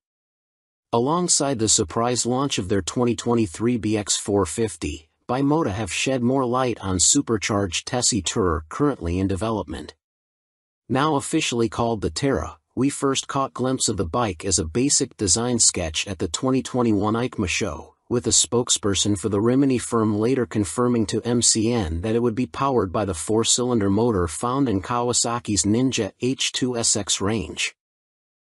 Alongside the surprise launch of their 2023 BX450, Bimota have shed more light on supercharged Tessie Tourer currently in development. Now officially called the Terra, we first caught glimpse of the bike as a basic design sketch at the 2021 EICMA show, with a spokesperson for the Rimini firm later confirming to MCN that it would be powered by the 4-cylinder motor found in Kawasaki's Ninja H2SX range.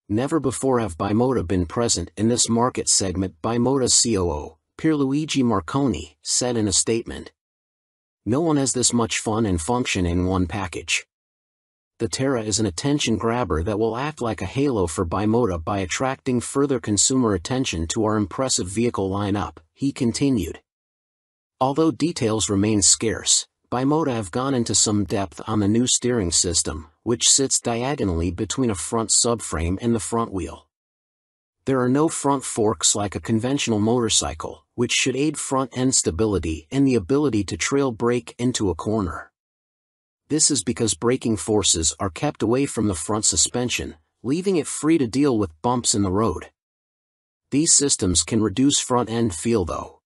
Never before have Bimota been present in this market segment, Bimota's COO, Pierluigi Marconi, said in a statement. No one has this much fun and function in one package. The Terra is an attention grabber that will act like a halo for Bimota by attracting further consumer attention to our impressive vehicle lineup, he continued. Although details remain scarce, Bimota have gone into some depth on the new steering system, which sits diagonally between a front subframe and the front wheel. There are no front forks like a conventional motorcycle, which should aid front-end stability and the ability to trail brake into a corner. This is because braking forces are kept away from the front suspension, leaving it free to deal with bumps in the road. These systems can reduce front-end feel though.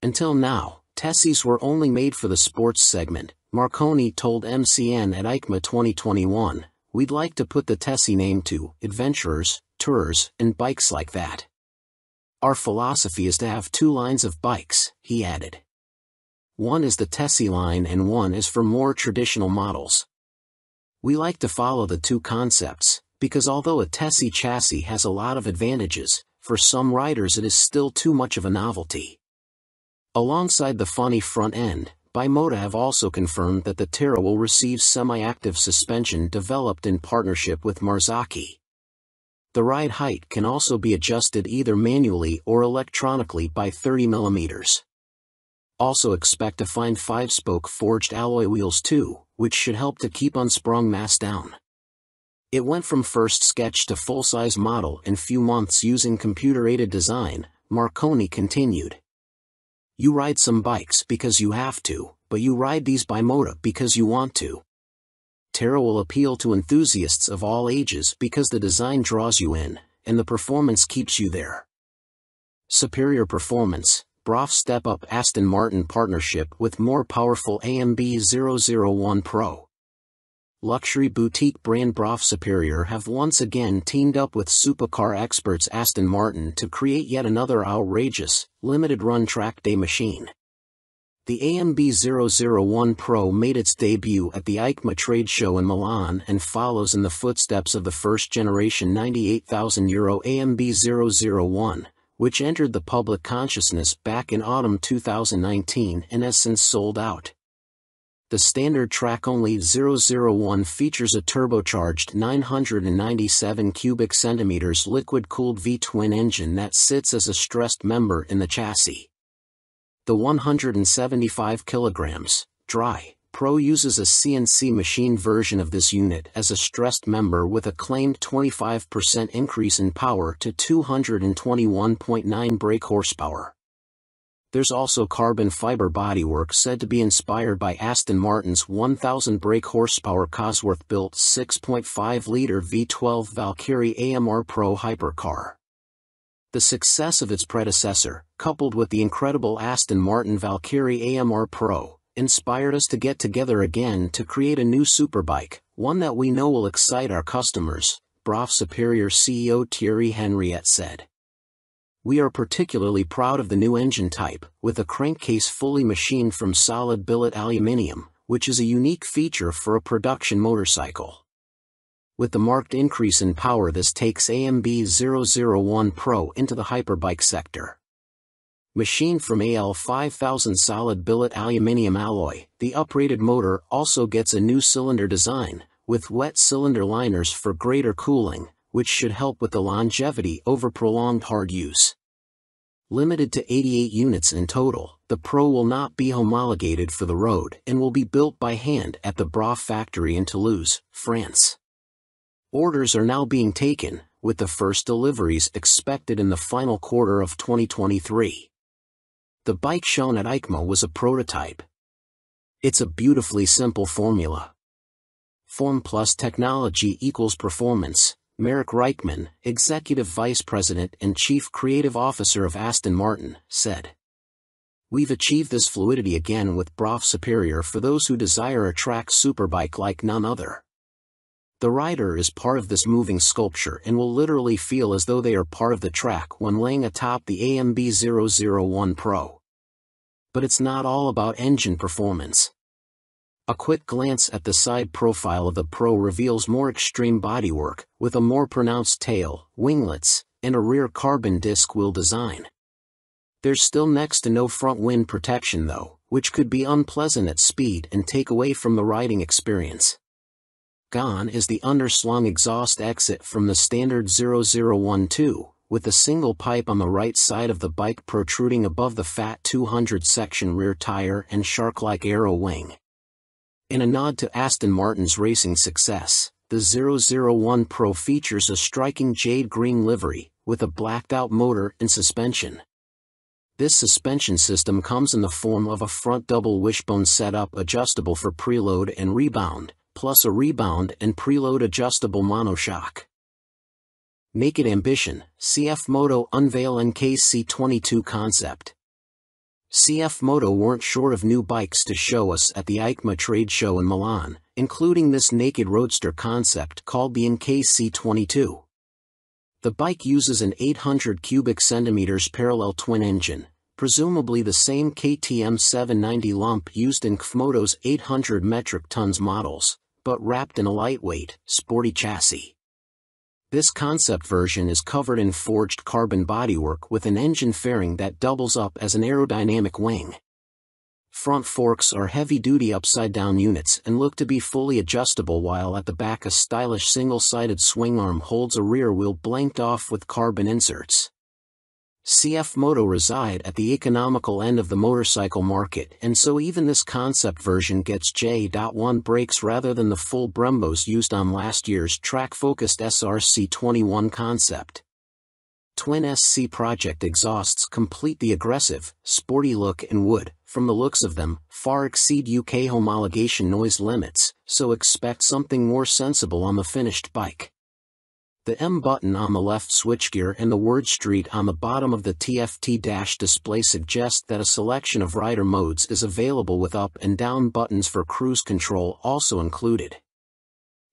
Until now, Tessies were only made for the sports segment. Marconi told MCN at EICMA 2021, "We'd like to put the Tessie name to adventurers, tourers, and bikes like that. Our philosophy is to have two lines of bikes," he added. One is the Tessie line and one is for more traditional models. We like to follow the two concepts, because although a Tessie chassis has a lot of advantages, for some riders it is still too much of a novelty. Alongside the funny front end, Bimota have also confirmed that the Terra will receive semi-active suspension developed in partnership with Marzocchi. The ride height can also be adjusted either manually or electronically by 30 mm. Also expect to find 5-spoke forged alloy wheels too, which should help to keep unsprung mass down. It went from first sketch to full-size model in few months using computer-aided design, Marconi continued. You ride some bikes because you have to, but you ride these Bimota because you want to. Terra will appeal to enthusiasts of all ages because the design draws you in, and the performance keeps you there. Superior performance. Brough Step Up Aston Martin partnership with more powerful AMB 001 Pro. Luxury boutique brand Brough Superior have once again teamed up with supercar experts Aston Martin to create yet another outrageous, limited-run track day machine. The AMB 001 Pro made its debut at the EICMA trade show in Milan and follows in the footsteps of the first-generation €98,000 AMB 001, which entered the public consciousness back in autumn 2019 and has since sold out. The standard track-only 001 features a turbocharged 997 cubic centimeters liquid-cooled V-twin engine that sits as a stressed member in the chassis. The 175 kilograms, dry, Pro uses a CNC machine version of this unit as a stressed member with a claimed 25% increase in power to 221.9 brake horsepower. There's also carbon fiber bodywork said to be inspired by Aston Martin's 1,000 brake horsepower Cosworth-built 6.5-liter V12 Valkyrie AMR Pro hypercar. The success of its predecessor, coupled with the incredible Aston Martin Valkyrie AMR Pro, inspired us to get together again to create a new superbike, one that we know will excite our customers, Brough Superior CEO Thierry Henriette said. We are particularly proud of the new engine type, with a crankcase fully machined from solid billet aluminium, which is a unique feature for a production motorcycle. With the marked increase in power, this takes AMB 001 Pro into the hyperbike sector. Machined from AL 5000 solid billet aluminium alloy, the uprated motor also gets a new cylinder design, with wet cylinder liners for greater cooling, which should help with the longevity over prolonged hard use. Limited to 88 units in total, the Pro will not be homologated for the road and will be built by hand at the Brough factory in Toulouse, France. Orders are now being taken, with the first deliveries expected in the final quarter of 2023. The bike shown at EICMA was a prototype. It's a beautifully simple formula. Form plus technology equals performance, Marek Reichman, Executive Vice President and Chief Creative Officer of Aston Martin, said. We've achieved this fluidity again with Brough Superior for those who desire a track superbike like none other. The rider is part of this moving sculpture and will literally feel as though they are part of the track when laying atop the AMB 001 Pro. But it's not all about engine performance. A quick glance at the side profile of the Pro reveals more extreme bodywork, with a more pronounced tail, winglets, and a rear carbon disc wheel design. There's still next to no front wind protection though, which could be unpleasant at speed and take away from the riding experience. Gone is the underslung exhaust exit from the standard 0012, with a single pipe on the right side of the bike protruding above the fat 200 section rear tire and shark-like aero wing. In a nod to Aston Martin's racing success, the 001 Pro features a striking jade green livery, with a blacked-out motor and suspension. This suspension system comes in the form of a front double wishbone setup adjustable for preload and rebound, plus a rebound and preload adjustable monoshock. Naked Ambition, CF Moto unveil NKC22 concept. CF Moto weren't short of new bikes to show us at the EICMA trade show in Milan, including this naked roadster concept called the NKC22. The bike uses an 800 cubic centimeters parallel twin engine, presumably the same KTM 790 lump used in KFMoto's 800 metric tons models, but wrapped in a lightweight, sporty chassis. This concept version is covered in forged carbon bodywork with an engine fairing that doubles up as an aerodynamic wing. Front forks are heavy-duty upside-down units and look to be fully adjustable, while at the back a stylish single-sided swing arm holds a rear wheel blanked off with carbon inserts. CF Moto reside at the economical end of the motorcycle market, and so even this concept version gets J.1 brakes rather than the full Brembos used on last year's track-focused SRC21 concept. Twin SC Project exhausts complete the aggressive, sporty look and would, from the looks of them, far exceed UK homologation noise limits, so expect something more sensible on the finished bike. The M button on the left switchgear and the word Street on the bottom of the TFT dash display suggest that a selection of rider modes is available, with up and down buttons for cruise control also included.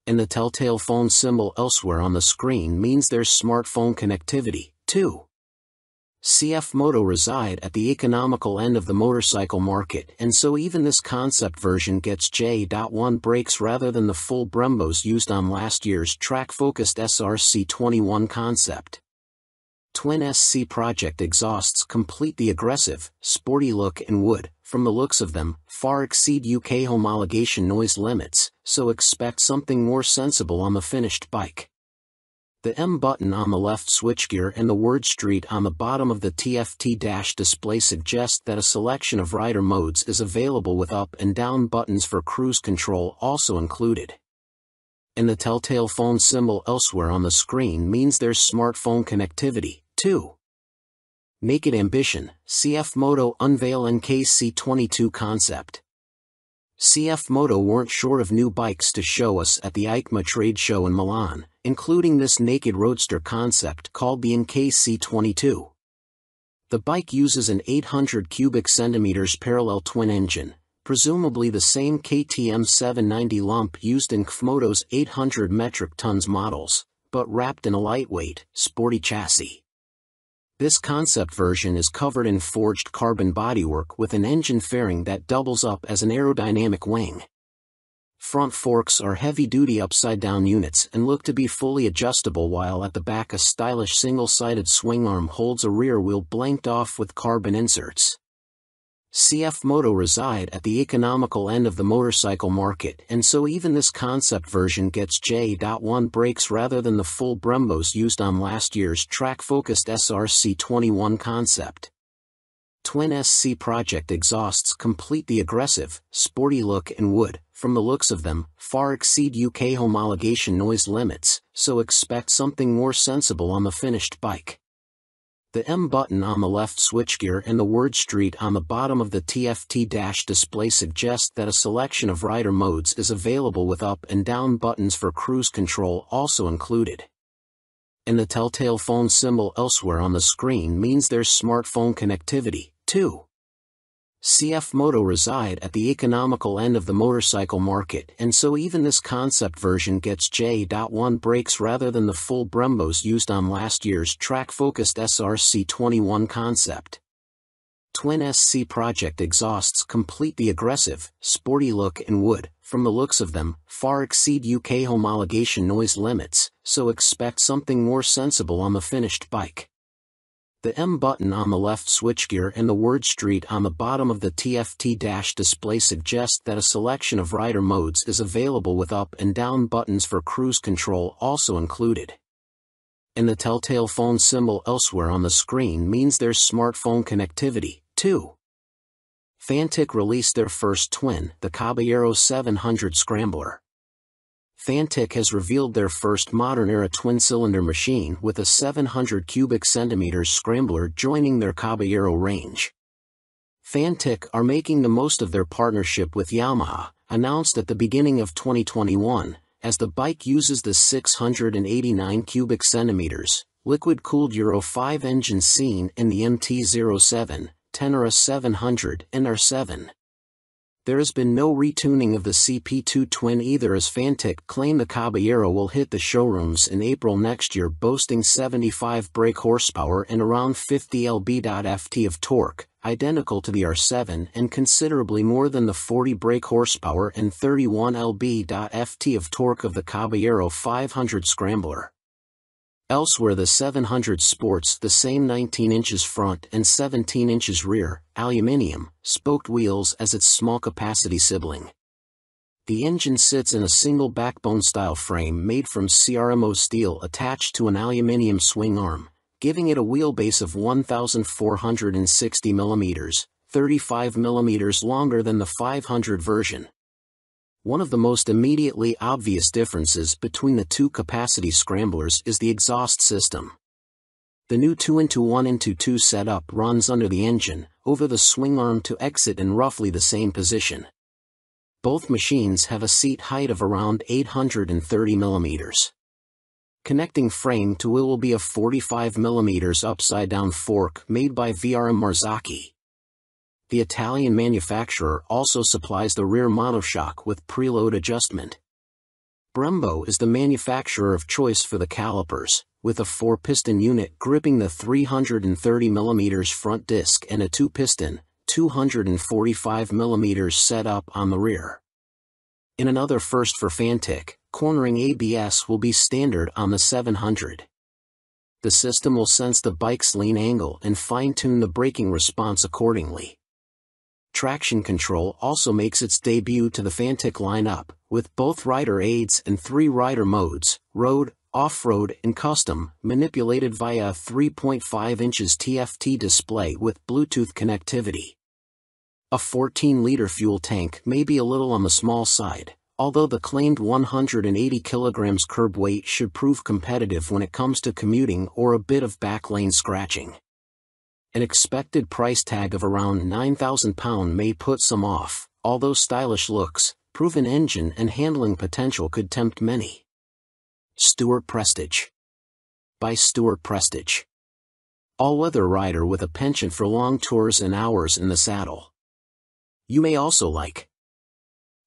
And the telltale phone symbol elsewhere on the screen means there's smartphone connectivity, too. CF Moto reside at the economical end of the motorcycle market, and so even this concept version gets J.1 brakes rather than the full Brembos used on last year's track-focused SRC21 concept. Twin SC Project exhausts complete the aggressive, sporty look and would, from the looks of them, far exceed UK homologation noise limits, so expect something more sensible on the finished bike. The M button on the left switchgear and the word Street on the bottom of the TFT dash display suggest that a selection of rider modes is available, with up and down buttons for cruise control also included. And the telltale phone symbol elsewhere on the screen means there's smartphone connectivity, too. Naked Ambition, CF Moto unveil NKC22 concept. CF Moto weren't short of new bikes to show us at the EICMA trade show in Milan, including this naked roadster concept called the NKC22. The bike uses an 800 cubic centimeters parallel twin engine, presumably the same KTM 790 lump used in KFMoto's 800 metric tons models, but wrapped in a lightweight, sporty chassis. This concept version is covered in forged carbon bodywork with an engine fairing that doubles up as an aerodynamic wing. Front forks are heavy-duty upside-down units and look to be fully adjustable, while at the back a stylish single-sided swing arm holds a rear wheel blanked off with carbon inserts. CF Moto reside at the economical end of the motorcycle market, and so even this concept version gets J.1 brakes rather than the full Brembos used on last year's track-focused SRC21 concept. Twin SC Project exhausts complete the aggressive, sporty look and would, from the looks of them, far exceed UK homologation noise limits, so expect something more sensible on the finished bike. The M button on the left switchgear and the word Street on the bottom of the TFT dash display suggest that a selection of rider modes is available with up and down buttons for cruise control also included. And the telltale phone symbol elsewhere on the screen means there's smartphone connectivity, too. CF Moto reside at the economical end of the motorcycle market, and so even this concept version gets J.1 brakes rather than the full Brembos used on last year's track-focused SRC21 concept. Twin SC Project exhausts complete the aggressive, sporty look and would, from the looks of them, far exceed UK homologation noise limits, so expect something more sensible on the finished bike. The M button on the left switchgear and the word Street on the bottom of the TFT dash display suggest that a selection of rider modes is available with up and down buttons for cruise control also included. And the telltale phone symbol elsewhere on the screen means there's smartphone connectivity, too. Fantic released their first twin, the Caballero 700 Scrambler. Fantic has revealed their first modern-era twin-cylinder machine with a 700 cubic centimeters Scrambler joining their Caballero range. Fantic are making the most of their partnership with Yamaha, announced at the beginning of 2021, as the bike uses the 689 cubic centimeters, liquid-cooled Euro 5 engine seen in the MT-07, Tenere 700, and R7. There has been no retuning of the CP2 twin either, as Fantic claim the Caballero will hit the showrooms in April next year, boasting 75 brake horsepower and around 50 lb-ft of torque, identical to the R7 and considerably more than the 40 brake horsepower and 31 lb-ft of torque of the Caballero 500 Scrambler. Elsewhere, the 700 sports the same 19 inches front and 17 inches rear, aluminium, spoked wheels as its small-capacity sibling. The engine sits in a single backbone-style frame made from CRMO steel attached to an aluminium swing arm, giving it a wheelbase of 1,460 mm, 35 mm longer than the 500 version. One of the most immediately obvious differences between the two capacity scramblers is the exhaust system. The new 2-into-1-into-2 setup runs under the engine, over the swing arm to exit in roughly the same position. Both machines have a seat height of around 830 mm. Connecting frame to wheel will be a 45 mm upside-down fork made by VRM Marzocchi. The Italian manufacturer also supplies the rear monoshock with preload adjustment. Brembo is the manufacturer of choice for the calipers, with a 4-piston unit gripping the 330 mm front disc and a 2-piston, 245 mm setup on the rear. In another first for Fantic, cornering ABS will be standard on the 700. The system will sense the bike's lean angle and fine-tune the braking response accordingly. Traction control also makes its debut to the Fantic lineup, with both rider aids and 3 rider modes, road, off-road and custom, manipulated via a 3.5 inches TFT display with Bluetooth connectivity. A 14-liter fuel tank may be a little on the small side, although the claimed 180 kilograms curb weight should prove competitive when it comes to commuting or a bit of back lane scratching. An expected price tag of around £9,000 may put some off, although stylish looks, proven engine and handling potential could tempt many. Stuart Prestige. By Stuart Prestige. All-weather rider with a penchant for long tours and hours in the saddle. You may also like.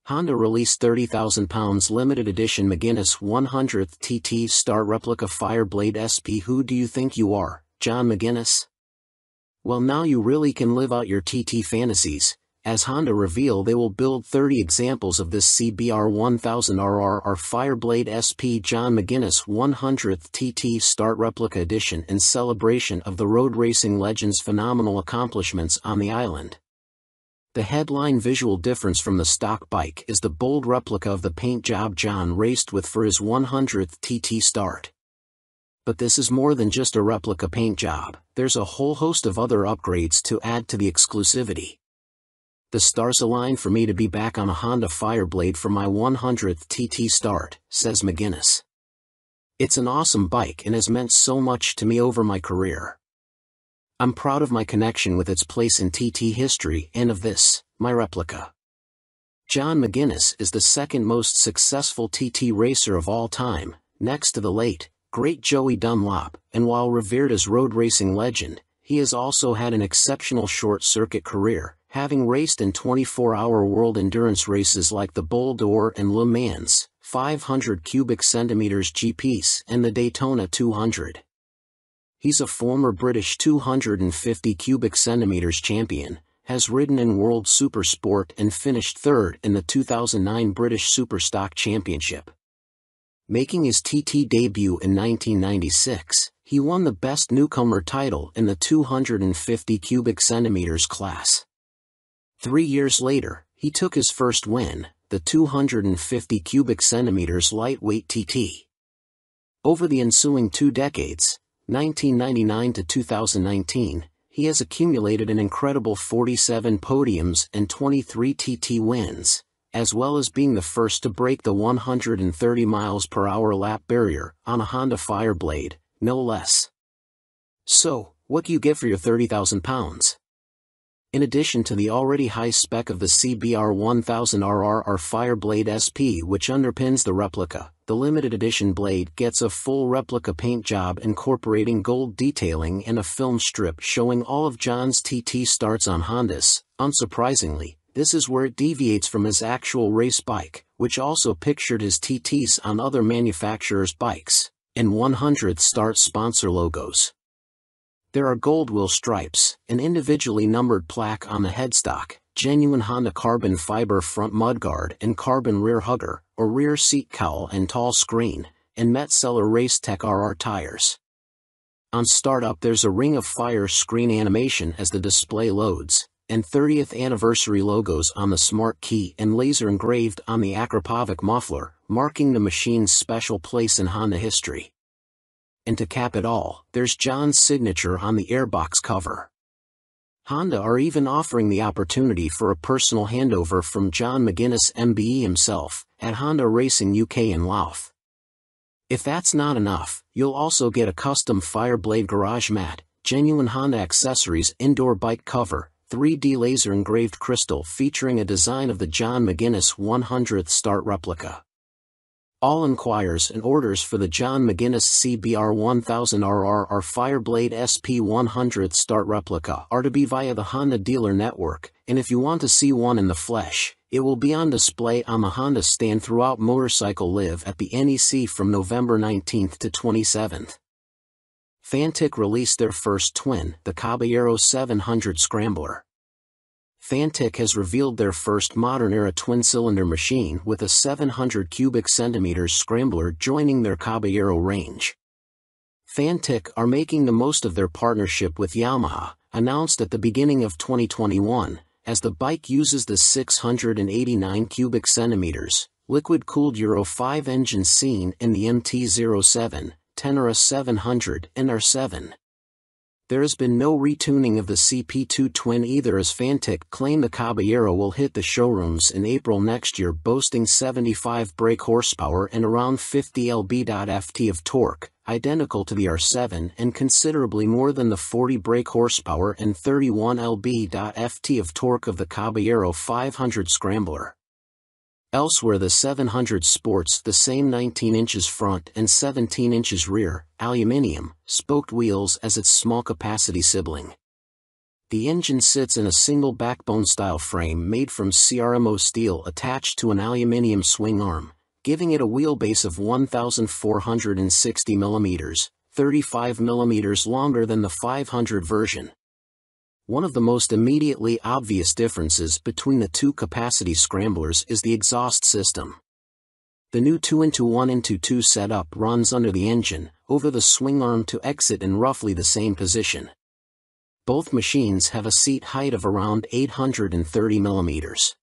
Honda released £30,000 limited edition McGuinness 100th TT Start Replica Fireblade SP. Who do you think you are, John McGuinness? Well, now you really can live out your TT fantasies, as Honda reveal they will build 30 examples of this CBR 1000RR Fireblade SP John McGuinness 100th TT Start Replica Edition in celebration of the road racing legend's phenomenal accomplishments on the island. The headline visual difference from the stock bike is the bold replica of the paint job John raced with for his 100th TT Start. But this is more than just a replica paint job, there's a whole host of other upgrades to add to the exclusivity. The stars align for me to be back on a Honda Fireblade for my 100th TT Start, says McGuinness. It's an awesome bike and has meant so much to me over my career. I'm proud of my connection with its place in TT history and of this, my replica. John McGuinness is the second most successful TT racer of all time, next to the late, great Joey Dunlop, and while revered as road racing legend, he has also had an exceptional short-circuit career, having raced in 24-hour world endurance races like the Bol d'Or and Le Mans, 500 cubic centimeters GPs and the Daytona 200. He's a former British 250 cubic centimeters champion, has ridden in World Supersport and finished third in the 2009 British Superstock Championship. Making his TT debut in 1996, he won the Best Newcomer title in the 250 cubic centimeters class. 3 years later, he took his first win, the 250 cubic centimeters lightweight TT. Over the ensuing 2 decades, 1999 to 2019, he has accumulated an incredible 47 podiums and 23 TT wins, as well as being the first to break the 130 miles per hour lap barrier on a Honda Fireblade, no less. So, what do you get for your £30,000? In addition to the already high spec of the CBR 1000RR Fireblade SP which underpins the replica, the limited edition blade gets a full replica paint job incorporating gold detailing and a film strip showing all of John's TT starts on Hondas. Unsurprisingly, this is where it deviates from his actual race bike, which also pictured his TTs on other manufacturers' bikes, and 100th Start sponsor logos. There are gold wheel stripes, an individually numbered plaque on the headstock, genuine Honda carbon fiber front mudguard and carbon rear hugger, or rear seat cowl and tall screen, and Metzeler Racetech RR tires. On startup there's a Ring of Fire screen animation as the display loads, and 30th anniversary logos on the smart key and laser engraved on the Akrapovic muffler, marking the machine's special place in Honda history. And to cap it all, there's John's signature on the airbox cover. Honda are even offering the opportunity for a personal handover from John McGuinness MBE himself, at Honda Racing UK in Louth. If that's not enough, you'll also get a custom Fireblade garage mat, genuine Honda accessories indoor bike cover, 3D laser engraved crystal featuring a design of the John McGuinness 100th Start replica. All inquiries and orders for the John McGuinness CBR 1000RR Fireblade SP 100th Start replica are to be via the Honda dealer network, and if you want to see one in the flesh, it will be on display on the Honda stand throughout Motorcycle Live at the NEC from November 19th to 27th. Fantic released their first twin, the Caballero 700 Scrambler. Fantic has revealed their first modern-era twin-cylinder machine with a 700 cubic centimeters Scrambler joining their Caballero range. Fantic are making the most of their partnership with Yamaha, announced at the beginning of 2021, as the bike uses the 689 cubic centimeters, liquid-cooled Euro 5 engine seen in the MT-07, Tenere 700, and R7. There has been no retuning of the CP2 twin either, as Fantic claim the Caballero will hit the showrooms in April next year, boasting 75 brake horsepower and around 50 lb-ft of torque, identical to the R7 and considerably more than the 40 brake horsepower and 31 lb.ft of torque of the Caballero 500 Scrambler. Elsewhere, the 700 sports the same 19 inches front and 17 inches rear, aluminium, spoked wheels as its small-capacity sibling. The engine sits in a single backbone-style frame made from CRMO steel attached to an aluminium swing arm, giving it a wheelbase of 1,460 mm, 35 mm longer than the 500 version. One of the most immediately obvious differences between the two capacity scramblers is the exhaust system. The new 2-into-1-into-2 setup runs under the engine, over the swing arm to exit in roughly the same position. Both machines have a seat height of around 830 mm.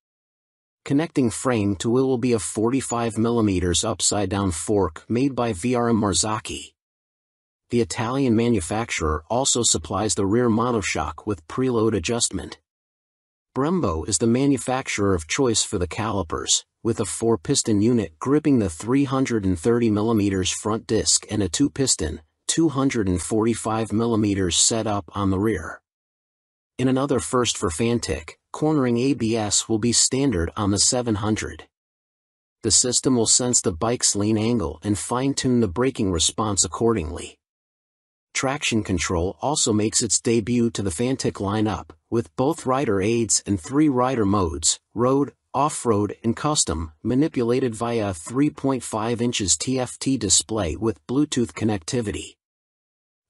Connecting frame to wheel will be a 45 mm upside-down fork made by VRM Marzocchi. The Italian manufacturer also supplies the rear monoshock with preload adjustment. Brembo is the manufacturer of choice for the calipers, with a 4-piston unit gripping the 330 mm front disc and a 2-piston, 245 mm setup on the rear. In another first for Fantic, cornering ABS will be standard on the 700. The system will sense the bike's lean angle and fine-tune the braking response accordingly. Traction control also makes its debut to the Fantic lineup, with both rider aids and 3 rider modes, road, off-road and custom, manipulated via a 3.5 inches TFT display with Bluetooth connectivity.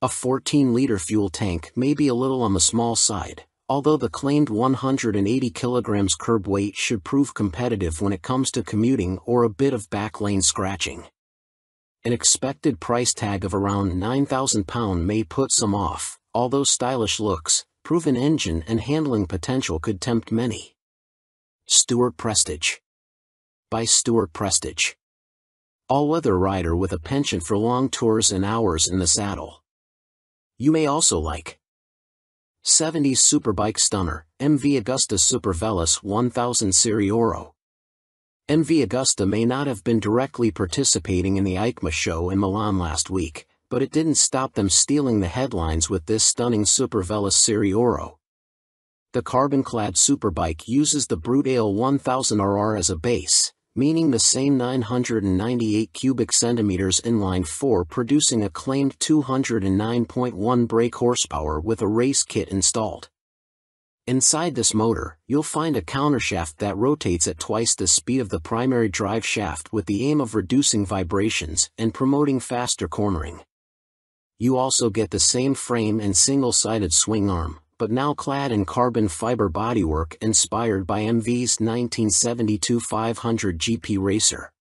A 14-liter fuel tank may be a little on the small side, although the claimed 180 kg curb weight should prove competitive when it comes to commuting or a bit of back lane scratching. An expected price tag of around £9,000 may put some off, although stylish looks, proven engine and handling potential could tempt many. Stuart Prestige. By Stuart Prestige. All-weather rider with a penchant for long tours and hours in the saddle. You may also like 70s superbike stunner, MV Agusta Super Veloce 1000 Serie Oro. MV Agusta may not have been directly participating in the EICMA show in Milan last week, but it didn't stop them stealing the headlines with this stunning Super Veloce Serie Oro. The carbon-clad superbike uses the Brute Ale 1000RR as a base, meaning the same 998 cubic centimeters inline 4, producing a claimed 209.1 brake horsepower with a race kit installed. Inside this motor, you'll find a countershaft that rotates at twice the speed of the primary drive shaft with the aim of reducing vibrations and promoting faster cornering. You also get the same frame and single-sided swing arm, but now clad in carbon fiber bodywork inspired by MV's 1972 500 GP Racer.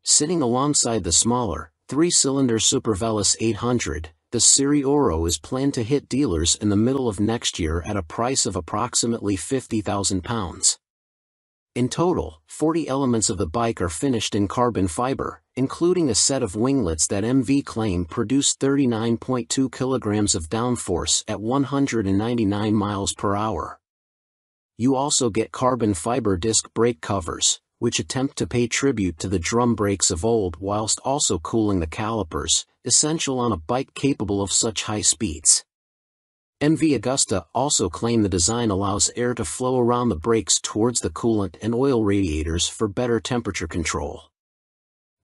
Sitting alongside the smaller, 3-cylinder Super Veloce 800, the Serie Oro is planned to hit dealers in the middle of next year at a price of approximately £50,000. In total, 40 elements of the bike are finished in carbon fiber, including a set of winglets that MV claim produce 39.2 kilograms of downforce at 199 miles per hour. You also get carbon fiber disc brake covers, which attempt to pay tribute to the drum brakes of old whilst also cooling the calipers, essential on a bike capable of such high speeds. MV Agusta also claim the design allows air to flow around the brakes towards the coolant and oil radiators for better temperature control.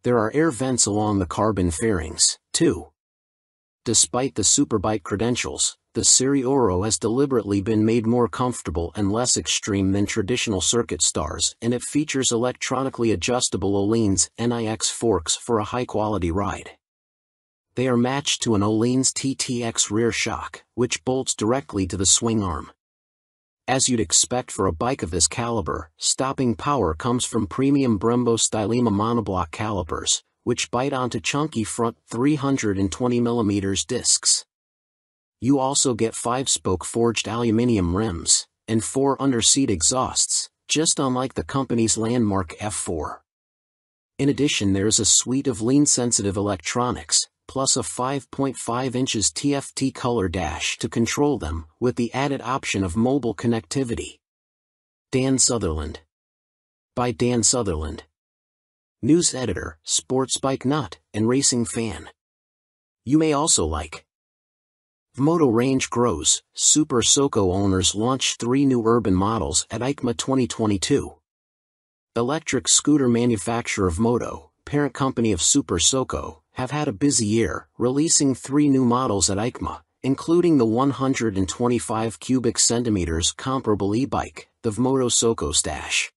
There are air vents along the carbon fairings, too. Despite the superbike credentials, the Serie Oro has deliberately been made more comfortable and less extreme than traditional circuit stars, and it features electronically adjustable Öhlins NIX forks for a high-quality ride. They are matched to an Öhlins TTX rear shock, which bolts directly to the swing arm. As you'd expect for a bike of this caliber, stopping power comes from premium Brembo Stylema monoblock calipers, which bite onto chunky front 320mm discs. You also get 5-spoke forged aluminium rims, and 4 under-seat exhausts, just unlike the company's landmark F4. In addition, there's a suite of lean-sensitive electronics, plus a 5.5 inches TFT color dash to control them, with the added option of mobile connectivity. Dan Sutherland. By Dan Sutherland. News editor, sports bike nut, and racing fan. you may also like. Vmoto range grows. Super Soco owners launch 3 new urban models at EICMA 2022. Electric scooter manufacturer Vmoto, parent company of Super Soco, have had a busy year, releasing 3 new models at EICMA, including the 125 cubic centimeters comparable e-bike, the Vmoto Soco Stash.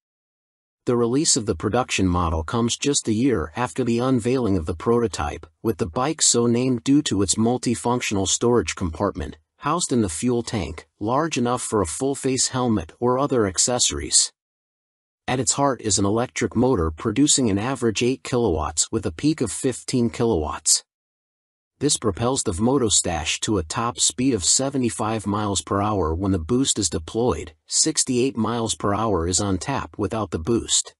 The release of the production model comes just a year after the unveiling of the prototype, with the bike so named due to its multifunctional storage compartment, housed in the fuel tank, large enough for a full-face helmet or other accessories. At its heart is an electric motor producing an average 8 kilowatts with a peak of 15 kilowatts. This propels the Vmoto Stash to a top speed of 75 miles per hour when the boost is deployed. 68 miles per hour is on tap without the boost.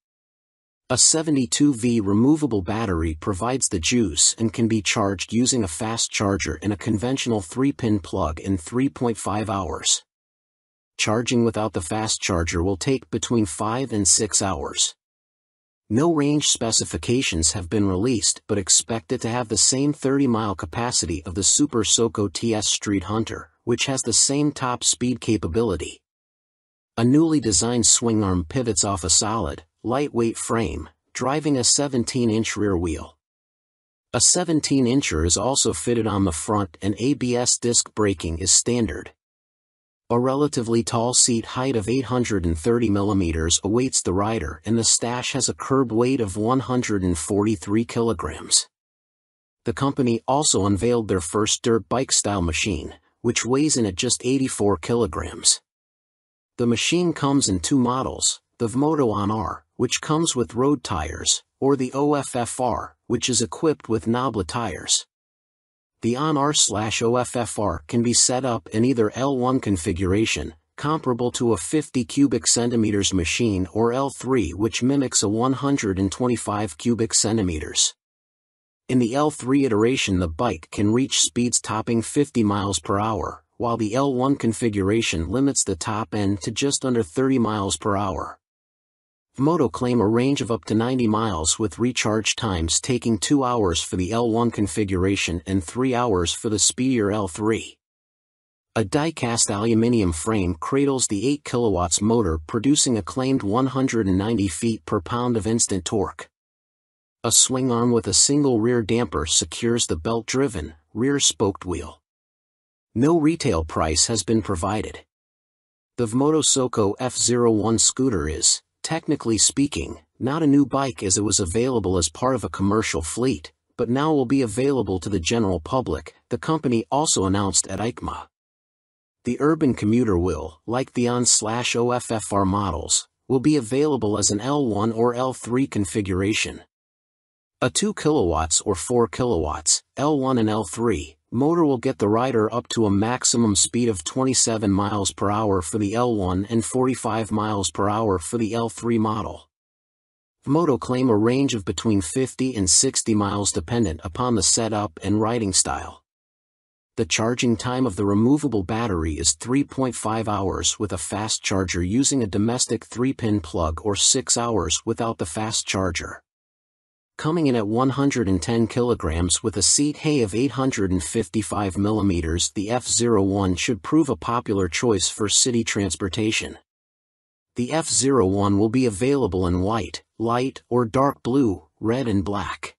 A 72V removable battery provides the juice and can be charged using a fast charger in a conventional 3-pin plug in 3.5 hours. Charging without the fast charger will take between 5 and 6 hours. No range specifications have been released, but expect it to have the same 30-mile capacity of the Super Soco TS Street Hunter, which has the same top speed capability. A newly designed swing arm pivots off a solid, lightweight frame, driving a 17-inch rear wheel. A 17-incher is also fitted on the front, and ABS disc braking is standard. A relatively tall seat height of 830 mm awaits the rider, and the Stash has a curb weight of 143 kilograms. The company also unveiled their first dirt bike-style machine, which weighs in at just 84 kilograms. The machine comes in 2 models, the Vmoto On-R, which comes with road tires, or the OFFR, which is equipped with knoblet tires. The On-R/OFFR can be set up in either L1 configuration, comparable to a 50 cubic centimeters machine, or L3, which mimics a 125 cubic centimeters. In the L3 iteration, the bike can reach speeds topping 50 miles per hour, while the L1 configuration limits the top end to just under 30 miles per hour. Vmoto claim a range of up to 90 miles with recharge times taking 2 hours for the L1 configuration and 3 hours for the speedier L3. A die-cast aluminium frame cradles the 8 kilowatts motor, producing a claimed 190 feet per pound of instant torque. A swing arm with a single rear damper secures the belt-driven, rear-spoked wheel. No retail price has been provided. The Vmoto Soco F01 scooter is, technically speaking, not a new bike, as it was available as part of a commercial fleet, but now will be available to the general public, the company also announced at EICMA. The urban commuter will, like the On/OFFR models, will be available as an L1 or L3 configuration. A 2 kilowatts or 4 kilowatts, L1 and L3, motor will get the rider up to a maximum speed of 27 miles per hour for the L1 and 45 miles per hour for the L3 model. Vmoto claim a range of between 50 and 60 miles dependent upon the setup and riding style. The charging time of the removable battery is 3.5 hours with a fast charger using a domestic 3-pin plug, or 6 hours without the fast charger. Coming in at 110 kilograms with a seat height of 855 millimeters, the F01 should prove a popular choice for city transportation. The F01 will be available in white, light or dark blue, red and black.